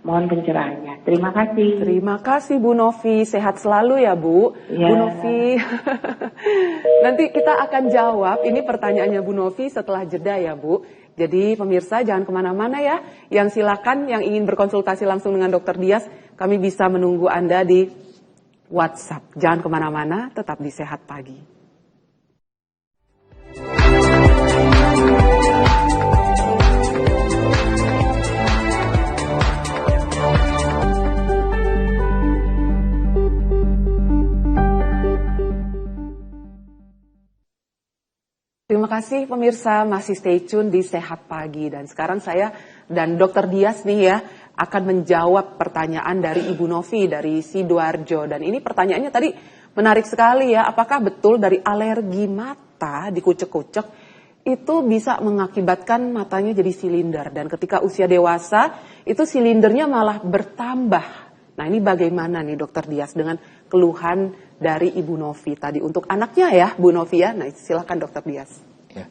Mohon pencerahannya. Terima kasih. Terima kasih Bu Novi. Sehat selalu ya Bu. Ya. Bu Novi. Nanti kita akan jawab ini pertanyaannya Bu Novi setelah jeda ya Bu. Jadi pemirsa jangan kemana-mana ya. Yang silakan yang ingin berkonsultasi langsung dengan Dokter Dias, kami bisa menunggu Anda di WhatsApp. Jangan kemana-mana, tetap di Sehat Pagi. Terima kasih pemirsa, masih stay tune di Sehat Pagi. Dan sekarang saya dan Dokter Dias nih ya akan menjawab pertanyaan dari Ibu Novi dari Sidoarjo. Dan ini pertanyaannya tadi menarik sekali ya, apakah betul dari alergi mata dikucek-kucek itu bisa mengakibatkan matanya jadi silinder. Dan ketika usia dewasa itu silindernya malah bertambah. Nah ini bagaimana nih Dokter Dias dengan keluhan dari Ibu Novi tadi untuk anaknya ya Bu Novi ya. Nah silakan Dokter Dias. Ya.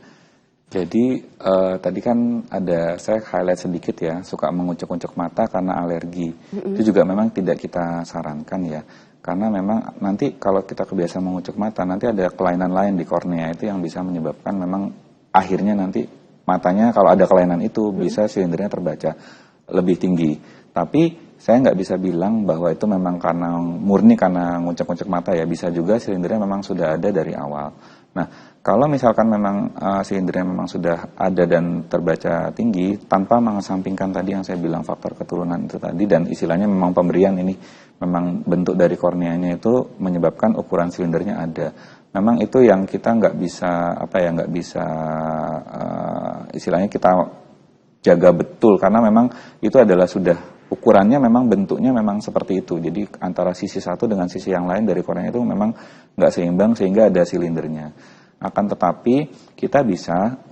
Jadi tadi kan ada saya highlight sedikit ya, suka mengucek-ucek mata karena alergi. Itu juga memang tidak kita sarankan ya. Karena memang nanti kalau kita kebiasaan mengucek mata, nanti ada kelainan lain di kornea itu yang bisa menyebabkan memang akhirnya nanti matanya kalau ada kelainan itu bisa silindernya terbaca lebih tinggi. Tapi saya nggak bisa bilang bahwa itu memang karena murni karena ngucek-ngucek mata ya, bisa juga silindernya memang sudah ada dari awal. Nah, kalau misalkan memang silindernya memang sudah ada dan terbaca tinggi, tanpa mengesampingkan tadi yang saya bilang faktor keturunan itu tadi, dan istilahnya memang pemberian ini, memang bentuk dari korneanya itu menyebabkan ukuran silindernya ada. Memang itu yang kita nggak bisa, nggak bisa istilahnya kita jaga betul, karena memang itu adalah sudah ukurannya memang bentuknya memang seperti itu. Jadi antara sisi satu dengan sisi yang lain dari kornea itu memang nggak seimbang sehingga ada silindernya. Akan tetapi kita bisa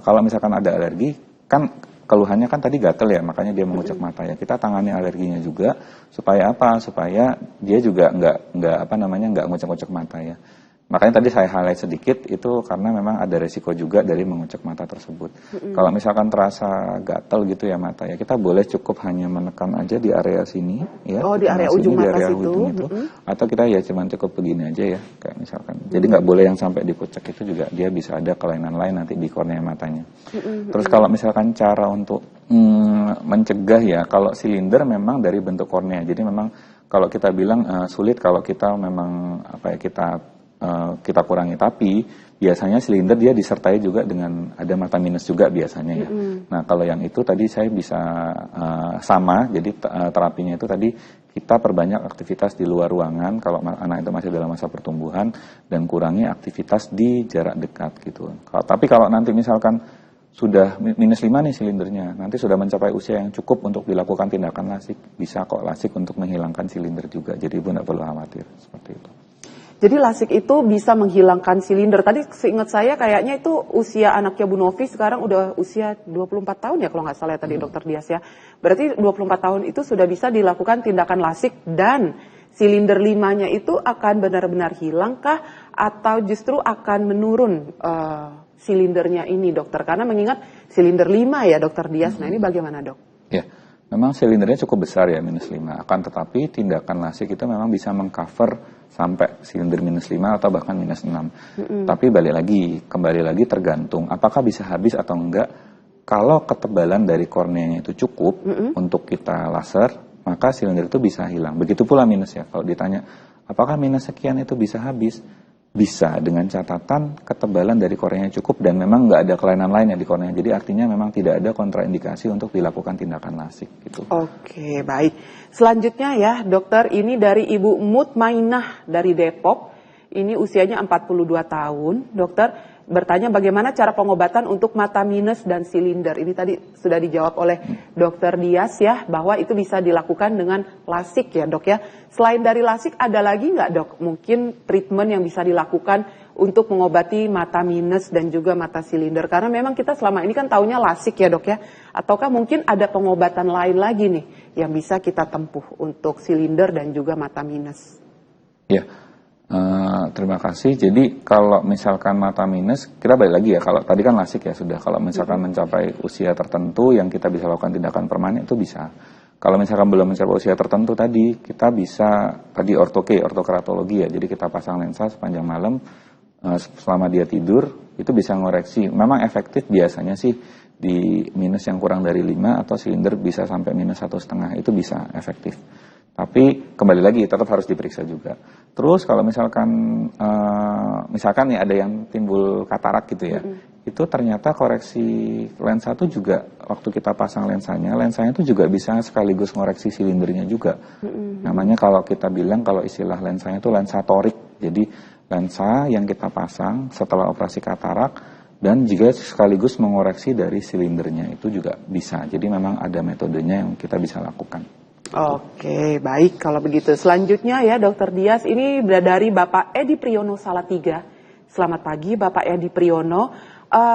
kalau misalkan ada alergi kan keluhannya kan tadi gatel ya, makanya dia mengucek mata ya. Kita tangani alerginya juga supaya apa? Supaya dia juga nggak ngucek-ngucek mata ya. Makanya tadi saya highlight sedikit itu karena memang ada resiko juga dari mengucek mata tersebut. Kalau misalkan terasa gatal gitu ya mata ya, kita boleh cukup hanya menekan aja di area sini ya. Oh, di area ujung sini, mata di area situ. ujung itu. Atau kita ya cuman cukup begini aja ya, kayak misalkan. Jadi nggak boleh yang sampai dikucek, itu juga dia bisa ada kelainan lain nanti di kornea matanya. Terus kalau misalkan cara untuk mencegah ya, kalau silinder memang dari bentuk kornea. Jadi memang kalau kita bilang sulit kalau kita memang kita kurangi, tapi biasanya silinder dia disertai juga dengan ada mata minus juga biasanya ya. Nah kalau yang itu tadi saya bisa sama, jadi terapinya itu tadi kita perbanyak aktivitas di luar ruangan kalau anak itu masih dalam masa pertumbuhan dan kurangi aktivitas di jarak dekat gitu. Tapi kalau nanti misalkan sudah minus 5 nih silindernya, nanti sudah mencapai usia yang cukup untuk dilakukan tindakan lasik, bisa kok lasik untuk menghilangkan silinder juga, jadi Ibu tidak perlu khawatir, seperti itu. Jadi lasik itu bisa menghilangkan silinder. Tadi seingat saya kayaknya itu usia anaknya Bu Novi sekarang udah usia 24 tahun ya kalau nggak salah ya tadi Dokter Dias ya. Berarti 24 tahun itu sudah bisa dilakukan tindakan lasik dan silinder 5-nya itu akan benar-benar hilangkah atau justru akan menurun silindernya ini dokter? Karena mengingat silinder 5 ya Dokter Dias, nah ini bagaimana dok? Ya, memang silindernya cukup besar ya minus 5, akan tetapi tindakan lasik itu memang bisa mengcover sampai silinder minus 5 atau bahkan minus 6. Tapi kembali lagi tergantung apakah bisa habis atau enggak. Kalau ketebalan dari korneanya itu cukup untuk kita laser, maka silinder itu bisa hilang. Begitu pula minus ya, kalau ditanya apakah minus sekian itu bisa habis? Bisa, dengan catatan ketebalan dari korneanya cukup dan memang nggak ada kelainan lain ya di kornea. Jadi artinya memang tidak ada kontraindikasi untuk dilakukan tindakan lasik gitu. Oke, baik. Selanjutnya ya dokter, ini dari Ibu Mutmainah dari Depok. Ini usianya 42 tahun. Dokter bertanya bagaimana cara pengobatan untuk mata minus dan silinder. Ini tadi sudah dijawab oleh Dokter Dias ya, bahwa itu bisa dilakukan dengan lasik ya dok ya. Selain dari lasik ada lagi nggak dok mungkin treatment yang bisa dilakukan untuk mengobati mata minus dan juga mata silinder? Karena memang kita selama ini kan taunya lasik ya dok ya. Ataukah mungkin ada pengobatan lain lagi nih yang bisa kita tempuh untuk silinder dan juga mata minus? Ya. Terima kasih. Jadi kalau misalkan mata minus, kita balik lagi ya. Kalau tadi kan lasik ya sudah. Kalau misalkan mencapai usia tertentu yang kita bisa lakukan tindakan permanen itu bisa. Kalau misalkan belum mencapai usia tertentu tadi, kita bisa tadi ortokeratologi ya. Jadi kita pasang lensa sepanjang malam selama dia tidur itu bisa ngoreksi. Memang efektif biasanya sih di minus yang kurang dari 5 atau silinder bisa sampai minus 1,5 itu bisa efektif. Tapi kembali lagi tetap harus diperiksa juga. Terus kalau misalkan nih ada yang timbul katarak gitu ya, itu ternyata koreksi lensa itu juga waktu kita pasang lensanya itu juga bisa sekaligus ngoreksi silindernya juga. Namanya kalau kita bilang kalau istilah lensanya itu lensa torik. Jadi lensa yang kita pasang setelah operasi katarak dan juga sekaligus mengoreksi dari silindernya itu juga bisa. Jadi memang ada metodenya yang kita bisa lakukan. Oke, baik kalau begitu. Selanjutnya ya Dokter Dias, ini dari Bapak Edi Priyono Salatiga. Selamat pagi Bapak Edi Priyono.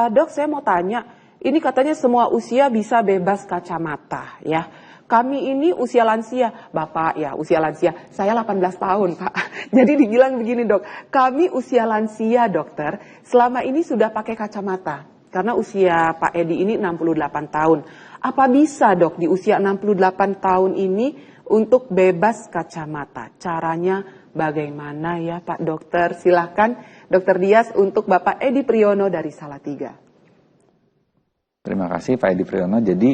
Dok, saya mau tanya, ini katanya semua usia bisa bebas kacamata ya. Kami ini usia lansia, Bapak ya usia lansia, saya 18 tahun Pak. Jadi dibilang begini dok, kami usia lansia dokter, selama ini sudah pakai kacamata. Karena usia Pak Edi ini 68 tahun. Apa bisa dok di usia 68 tahun ini untuk bebas kacamata? Caranya bagaimana ya Pak Dokter? Silahkan Dokter Dias untuk Bapak Edi Priyono dari Salatiga. Terima kasih Pak Edi Priyono. Jadi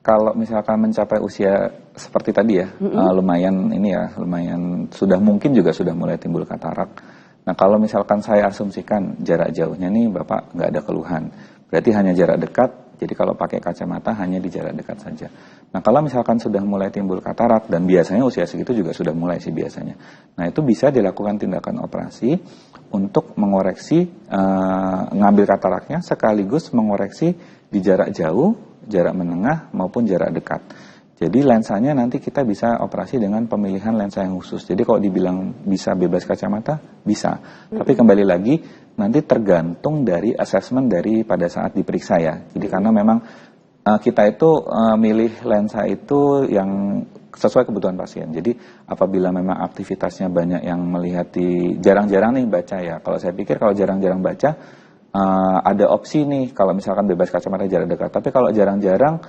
kalau misalkan mencapai usia seperti tadi ya, lumayan sudah mungkin juga sudah mulai timbul katarak. Nah kalau misalkan saya asumsikan jarak jauhnya nih Bapak nggak ada keluhan. Berarti hanya jarak dekat, jadi kalau pakai kacamata hanya di jarak dekat saja. Nah kalau misalkan sudah mulai timbul katarak, dan biasanya usia segitu juga sudah mulai sih biasanya. Nah itu bisa dilakukan tindakan operasi untuk mengoreksi, ngambil kataraknya sekaligus mengoreksi di jarak jauh, jarak menengah maupun jarak dekat. Jadi lensanya nanti kita bisa operasi dengan pemilihan lensa yang khusus. Jadi kalau dibilang bisa bebas kacamata, bisa. Tapi kembali lagi, nanti tergantung dari assessment dari pada saat diperiksa ya. Jadi karena memang kita itu milih lensa itu yang sesuai kebutuhan pasien. Jadi apabila memang aktivitasnya banyak yang melihat jarang-jarang nih baca ya. Kalau saya pikir kalau jarang-jarang baca, ada opsi nih kalau misalkan bebas kacamata jarak dekat. Tapi kalau jarang-jarang,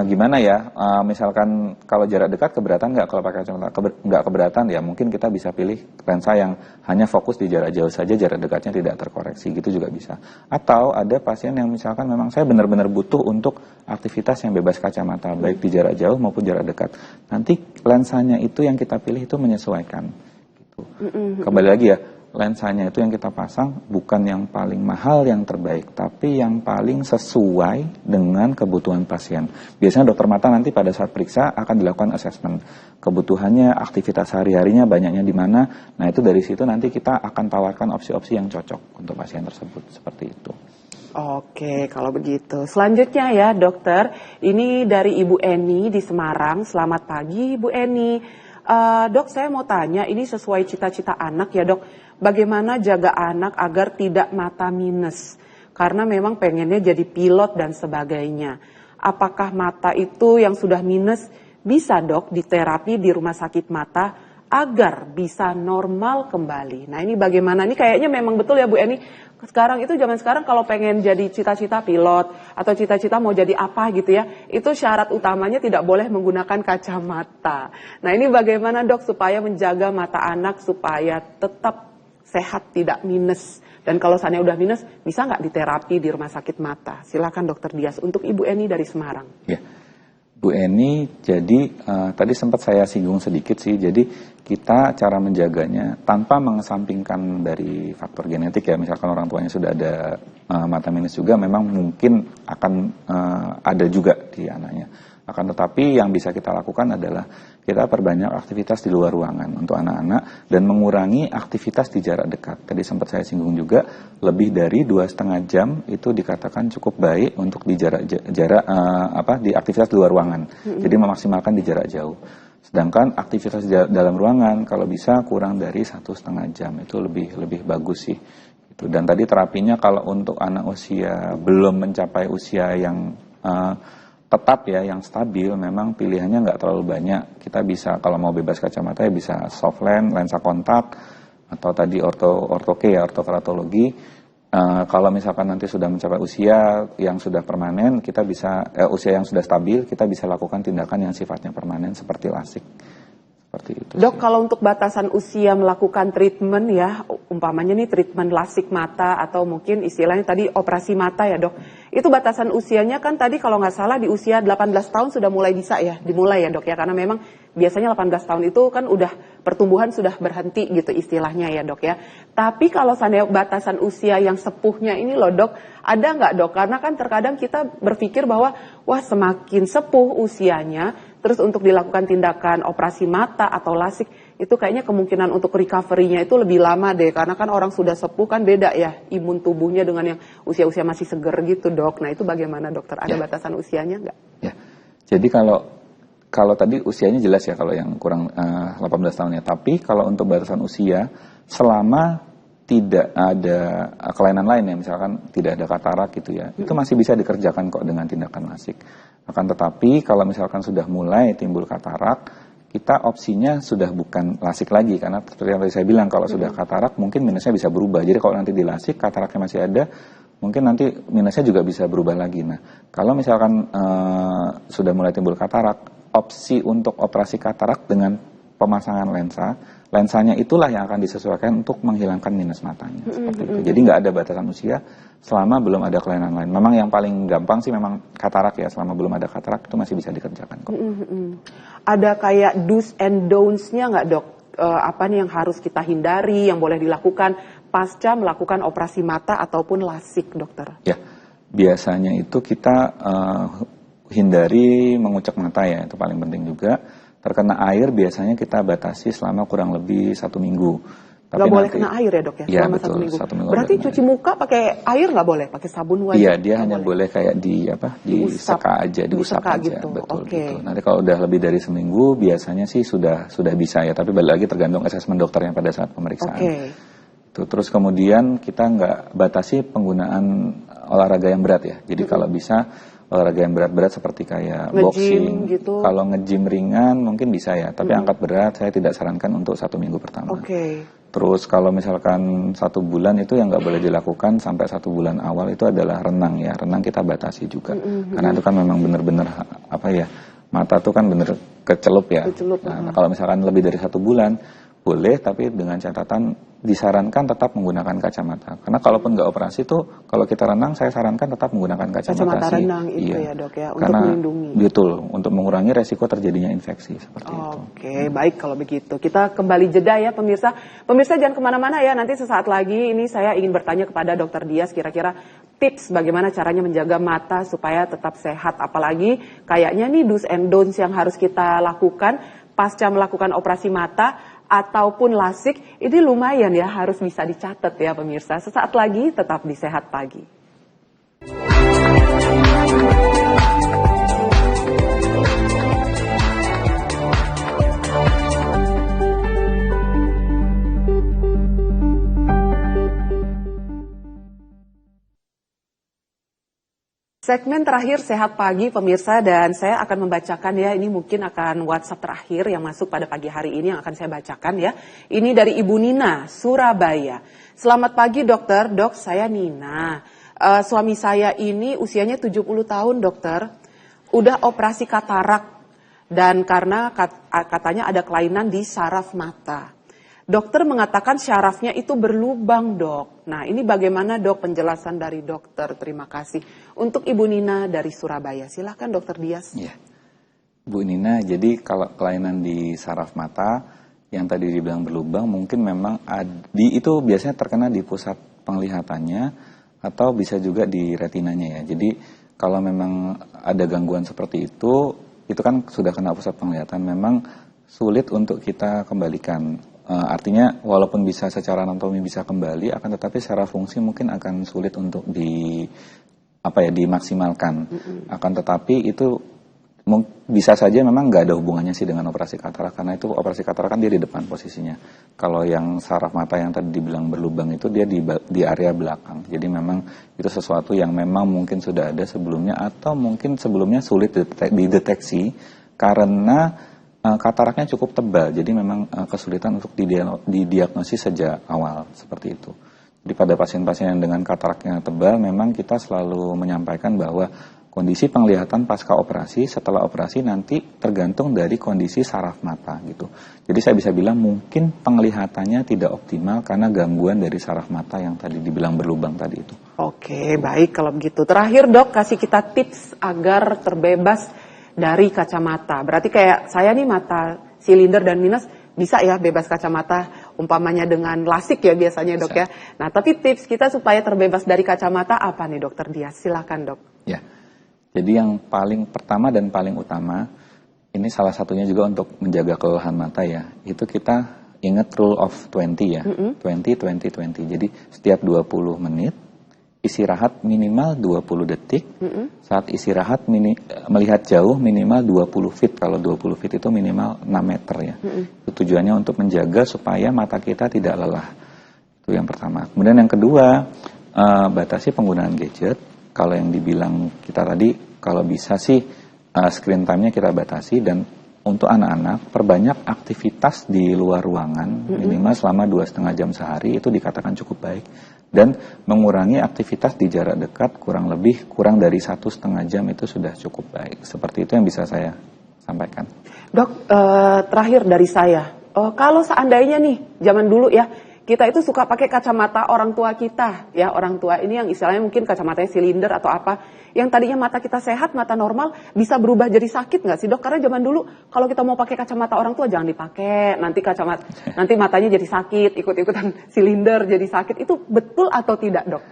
gimana ya, misalkan kalau jarak dekat keberatan nggak kalau pakai kacamata? Nggak keberatan ya, mungkin kita bisa pilih lensa yang hanya fokus di jarak jauh saja, jarak dekatnya tidak terkoreksi, gitu juga bisa. Atau ada pasien yang misalkan memang saya benar-benar butuh untuk aktivitas yang bebas kacamata, baik di jarak jauh maupun jarak dekat. Nanti lensanya itu yang kita pilih itu menyesuaikan. Gitu. Kembali lagi ya, lensanya itu yang kita pasang bukan yang paling mahal, yang terbaik, tapi yang paling sesuai dengan kebutuhan pasien. Biasanya dokter mata nanti pada saat periksa akan dilakukan assessment kebutuhannya, aktivitas sehari-harinya banyaknya di mana. Nah itu dari situ nanti kita akan tawarkan opsi-opsi yang cocok untuk pasien tersebut, seperti itu. Oke, kalau begitu. Selanjutnya ya dokter, ini dari Ibu Eni di Semarang. Selamat pagi Ibu Eni. Dok, saya mau tanya, ini sesuai cita-cita anak ya dok. Bagaimana jaga anak agar tidak mata minus? Karena memang pengennya jadi pilot dan sebagainya. Apakah mata itu yang sudah minus bisa dok diterapi di rumah sakit mata agar bisa normal kembali? Nah ini bagaimana? Ini kayaknya memang betul ya Bu Eni. Sekarang itu zaman sekarang kalau pengen jadi cita-cita pilot atau cita-cita mau jadi apa gitu ya, itu syarat utamanya tidak boleh menggunakan kacamata. Nah ini bagaimana dok supaya menjaga mata anak supaya tetap sehat tidak minus. Dan kalau seandainya udah minus, bisa nggak diterapi di rumah sakit mata? Silakan dokter Dias untuk Ibu Eni dari Semarang. Ya. Bu Eni, jadi tadi sempat saya singgung sedikit sih, jadi kita cara menjaganya tanpa mengesampingkan dari faktor genetik ya, misalkan orang tuanya sudah ada mata minus juga, memang mungkin akan ada juga di anaknya. Akan tetapi yang bisa kita lakukan adalah kita perbanyak aktivitas di luar ruangan untuk anak-anak dan mengurangi aktivitas di jarak dekat. Tadi sempat saya singgung juga, lebih dari 2,5 jam itu dikatakan cukup baik untuk di di aktivitas di luar ruangan. Jadi memaksimalkan di jarak jauh. Sedangkan aktivitas dalam ruangan kalau bisa kurang dari 1,5 jam itu lebih bagus sih. Dan tadi terapinya kalau untuk anak usia belum mencapai usia yang tetap ya, yang stabil, memang pilihannya nggak terlalu banyak. Kita bisa kalau mau bebas kacamata ya bisa soft lens, lensa kontak, atau tadi ortoke ya, ortokeratologi. Kalau misalkan nanti sudah mencapai usia yang sudah permanen, kita bisa usia yang sudah stabil, kita bisa lakukan tindakan yang sifatnya permanen seperti LASIK. Seperti itu. Dok, kalau untuk batasan usia melakukan treatment ya, umpamanya nih treatment LASIK mata atau mungkin istilahnya tadi operasi mata ya dok, itu batasan usianya kan tadi kalau nggak salah di usia 18 tahun sudah mulai bisa ya, dimulai ya dok ya, karena memang biasanya 18 tahun itu kan udah pertumbuhan sudah berhenti gitu istilahnya ya dok ya. Tapi kalau seandainya batasan usia yang sepuhnya ini loh dok, ada nggak dok? Karena kan terkadang kita berpikir bahwa wah semakin sepuh usianya, terus untuk dilakukan tindakan operasi mata atau LASIK, itu kayaknya kemungkinan untuk recovery-nya itu lebih lama deh. Karena kan orang sudah sepuh kan beda ya imun tubuhnya dengan yang usia-usia masih seger gitu dok. Nah itu bagaimana dokter? Ada batasan usianya nggak? Ya, jadi kalau tadi usianya jelas ya kalau yang kurang 18 tahun ya. Tapi kalau untuk batasan usia, selama tidak ada kelainan lain ya, misalkan tidak ada katarak gitu ya, itu masih bisa dikerjakan kok dengan tindakan LASIK. Akan tetapi kalau misalkan sudah mulai timbul katarak, kita opsinya sudah bukan LASIK lagi, karena seperti yang tadi saya bilang, kalau sudah katarak mungkin minusnya bisa berubah. Jadi kalau nanti di LASIK kataraknya masih ada, mungkin nanti minusnya juga bisa berubah lagi. Nah, kalau misalkan sudah mulai timbul katarak, opsi untuk operasi katarak dengan pemasangan lensanya itulah yang akan disesuaikan untuk menghilangkan minus matanya. Seperti itu. Jadi nggak ada batasan usia selama belum ada kelainan lain. Memang yang paling gampang sih memang katarak ya, selama belum ada katarak itu masih bisa dikerjakan kok. Ada kayak do's and don'ts-nya nggak dok? Apa nih yang harus kita hindari, yang boleh dilakukan pasca melakukan operasi mata ataupun LASIK dokter? Ya, biasanya itu kita hindari mengucek mata ya, itu paling penting juga. Terkena air biasanya kita batasi selama kurang lebih 1 minggu. Tapi nggak boleh kena air ya dok ya? Iya betul, 1 minggu. 1 minggu. Berarti cuci muka pakai air nggak boleh? Pakai sabun wajah? Iya, dia hanya boleh kayak diseka aja, diusap aja. Gitu. Betul, gitu. Nanti kalau udah lebih dari seminggu biasanya sih sudah bisa ya. Tapi balik lagi tergantung asesmen dokternya pada saat pemeriksaan. Terus kemudian kita nggak batasi penggunaan olahraga yang berat ya. Jadi kalau bisa olahraga yang berat-berat seperti kayak boxing, gitu. Kalau nge-gym ringan mungkin bisa ya, tapi angkat berat saya tidak sarankan untuk 1 minggu pertama. Terus kalau misalkan 1 bulan itu yang nggak boleh dilakukan sampai 1 bulan awal itu adalah renang ya, renang kita batasi juga, karena itu kan memang benar-benar mata tuh kan bener kecelup ya. Nah, kalau misalkan lebih dari 1 bulan boleh, tapi dengan catatan disarankan tetap menggunakan kacamata. Karena kalaupun nggak operasi tuh, kalau kita renang, saya sarankan tetap menggunakan kacamata sih. renang itu iya. ya dok ya, untuk Karena, melindungi. Betul, untuk mengurangi resiko terjadinya infeksi seperti itu. Oke, baik kalau begitu. Kita kembali jeda ya pemirsa. Pemirsa jangan kemana-mana ya, nanti sesaat lagi ini saya ingin bertanya kepada Dokter Dias kira-kira tips bagaimana caranya menjaga mata supaya tetap sehat. Apalagi kayaknya nih do's and don'ts yang harus kita lakukan pasca melakukan operasi mata ataupun lasik, ini lumayan ya, harus bisa dicatat ya pemirsa. Sesaat lagi tetap di Sehat Pagi. Segmen terakhir Sehat Pagi pemirsa, dan saya akan membacakan ya, ini mungkin akan WhatsApp terakhir yang masuk pada pagi hari ini yang akan saya bacakan ya. Ini dari Ibu Nina, Surabaya. Selamat pagi dokter, dok saya Nina. Suami saya ini usianya 70 tahun dokter, udah operasi katarak dan karena katanya ada kelainan di saraf mata. Dokter mengatakan syarafnya itu berlubang, dok. Nah, ini bagaimana, dok, penjelasan dari dokter? Terima kasih. Untuk Ibu Nina dari Surabaya. Silakan, Dokter Dias. Iya. Bu Nina, jadi kalau kelainan di saraf mata yang tadi dibilang berlubang, mungkin memang itu biasanya terkena di pusat penglihatannya atau bisa juga di retinanya ya. Jadi kalau memang ada gangguan seperti itu kan sudah kena pusat penglihatan, memang sulit untuk kita kembalikan. Artinya walaupun bisa secara anatomi bisa kembali, akan tetapi secara fungsi mungkin akan sulit untuk dimaksimalkan. Akan tetapi itu bisa saja memang nggak ada hubungannya sih dengan operasi katarak, karena itu operasi katarak kan dia di depan posisinya. Kalau yang saraf mata yang tadi dibilang berlubang itu dia di area belakang. Jadi memang itu sesuatu yang memang mungkin sudah ada sebelumnya atau mungkin sebelumnya sulit dideteksi karena kataraknya cukup tebal, jadi memang kesulitan untuk didiagnosis sejak awal, seperti itu. Jadi pada pasien-pasien yang dengan kataraknya tebal, memang kita selalu menyampaikan bahwa kondisi penglihatan pasca operasi, setelah operasi nanti tergantung dari kondisi saraf mata gitu. Jadi saya bisa bilang mungkin penglihatannya tidak optimal karena gangguan dari saraf mata yang tadi dibilang berlubang tadi itu. Oke, baik kalau begitu. Terakhir dok, kasih kita tips agar terbebas dari kacamata. Berarti kayak saya nih mata silinder dan minus bisa ya bebas kacamata, umpamanya dengan lasik ya biasanya dok ya. Nah tapi tips kita supaya terbebas dari kacamata apa nih Dokter Dias? Silakan dok. Ya, jadi yang paling pertama dan paling utama, ini salah satunya juga untuk menjaga kelelahan mata ya, itu kita ingat rule of 20 ya, 20-20-20. Jadi setiap 20 menit, istirahat minimal 20 detik, saat istirahat melihat jauh minimal 20 feet, kalau 20 feet itu minimal 6 meter ya. Itu tujuannya untuk menjaga supaya mata kita tidak lelah. Itu yang pertama. Kemudian yang kedua, batasi penggunaan gadget. Kalau yang dibilang kita tadi, kalau bisa sih screen time-nya kita batasi, dan untuk anak-anak perbanyak aktivitas di luar ruangan minimal selama 2,5 jam sehari, itu dikatakan cukup baik. Dan mengurangi aktivitas di jarak dekat kurang dari 1,5 jam itu sudah cukup baik. Seperti itu yang bisa saya sampaikan. Dok, terakhir dari saya, kalau seandainya nih zaman dulu ya, kita itu suka pakai kacamata orang tua kita ya, orang tua ini yang istilahnya mungkin kacamatanya silinder atau apa, yang tadinya mata kita sehat, mata normal, bisa berubah jadi sakit nggak sih dok? Karena zaman dulu kalau kita mau pakai kacamata orang tua jangan dipakai, nanti matanya jadi sakit, ikut-ikutan silinder jadi sakit. Itu betul atau tidak dok?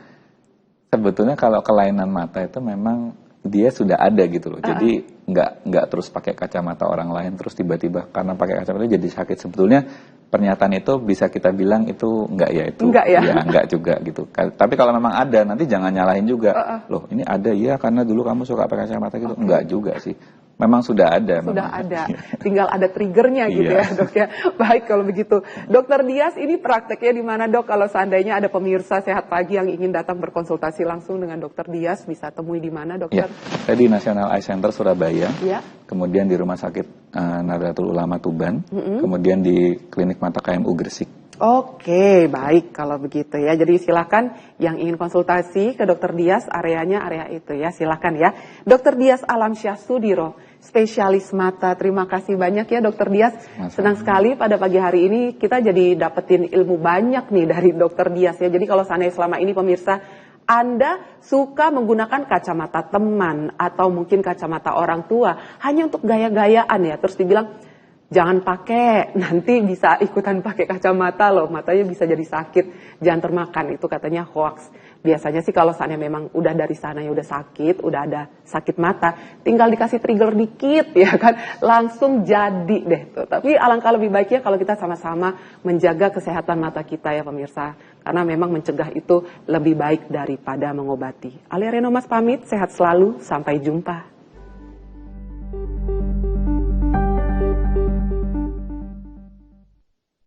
Sebetulnya kalau kelainan mata itu memang dia sudah ada gitu loh. Jadi nggak terus pakai kacamata orang lain terus tiba-tiba karena pakai kacamata jadi sakit. Sebetulnya pernyataan itu bisa kita bilang itu enggak ya, itu enggak ya? Ya enggak juga gitu. Tapi kalau memang ada nanti jangan nyalahin juga. Loh ini ada ya karena dulu kamu suka pakai kacamata gitu. Enggak juga sih. Memang sudah ada. Sudah ada, tinggal ada triggernya gitu ya dok ya. Baik kalau begitu. Dokter Dias, ini prakteknya di mana dok? Kalau seandainya ada pemirsa Sehat Pagi yang ingin datang berkonsultasi langsung dengan Dokter Dias, bisa temui di mana dokter? Ya, saya di National Eye Center Surabaya, ya. Kemudian di Rumah Sakit Nahdlatul Ulama Tuban, kemudian di Klinik Mata KMU Gresik. Oke, baik kalau begitu ya. Jadi silakan yang ingin konsultasi ke Dokter Dias, areanya area itu ya, silakan ya. Dokter Dias Alamsyah Sudiro, spesialis mata. Terima kasih banyak ya Dokter Dias. Sama-sama. Senang sekali pada pagi hari ini kita jadi dapetin ilmu banyak nih dari Dokter Dias ya. Jadi kalau seandainya selama ini pemirsa Anda suka menggunakan kacamata teman atau mungkin kacamata orang tua hanya untuk gaya-gayaan ya, terus dibilang jangan pakai, nanti bisa ikutan pakai kacamata loh, matanya bisa jadi sakit, jangan termakan, itu katanya hoax. Biasanya sih kalau seandainya memang udah dari sana ya udah sakit, udah ada sakit mata, tinggal dikasih trigger dikit ya kan, langsung jadi deh tuh. Tapi alangkah lebih baiknya kalau kita sama-sama menjaga kesehatan mata kita ya pemirsa, karena memang mencegah itu lebih baik daripada mengobati. Alia Renomas pamit, sehat selalu, sampai jumpa.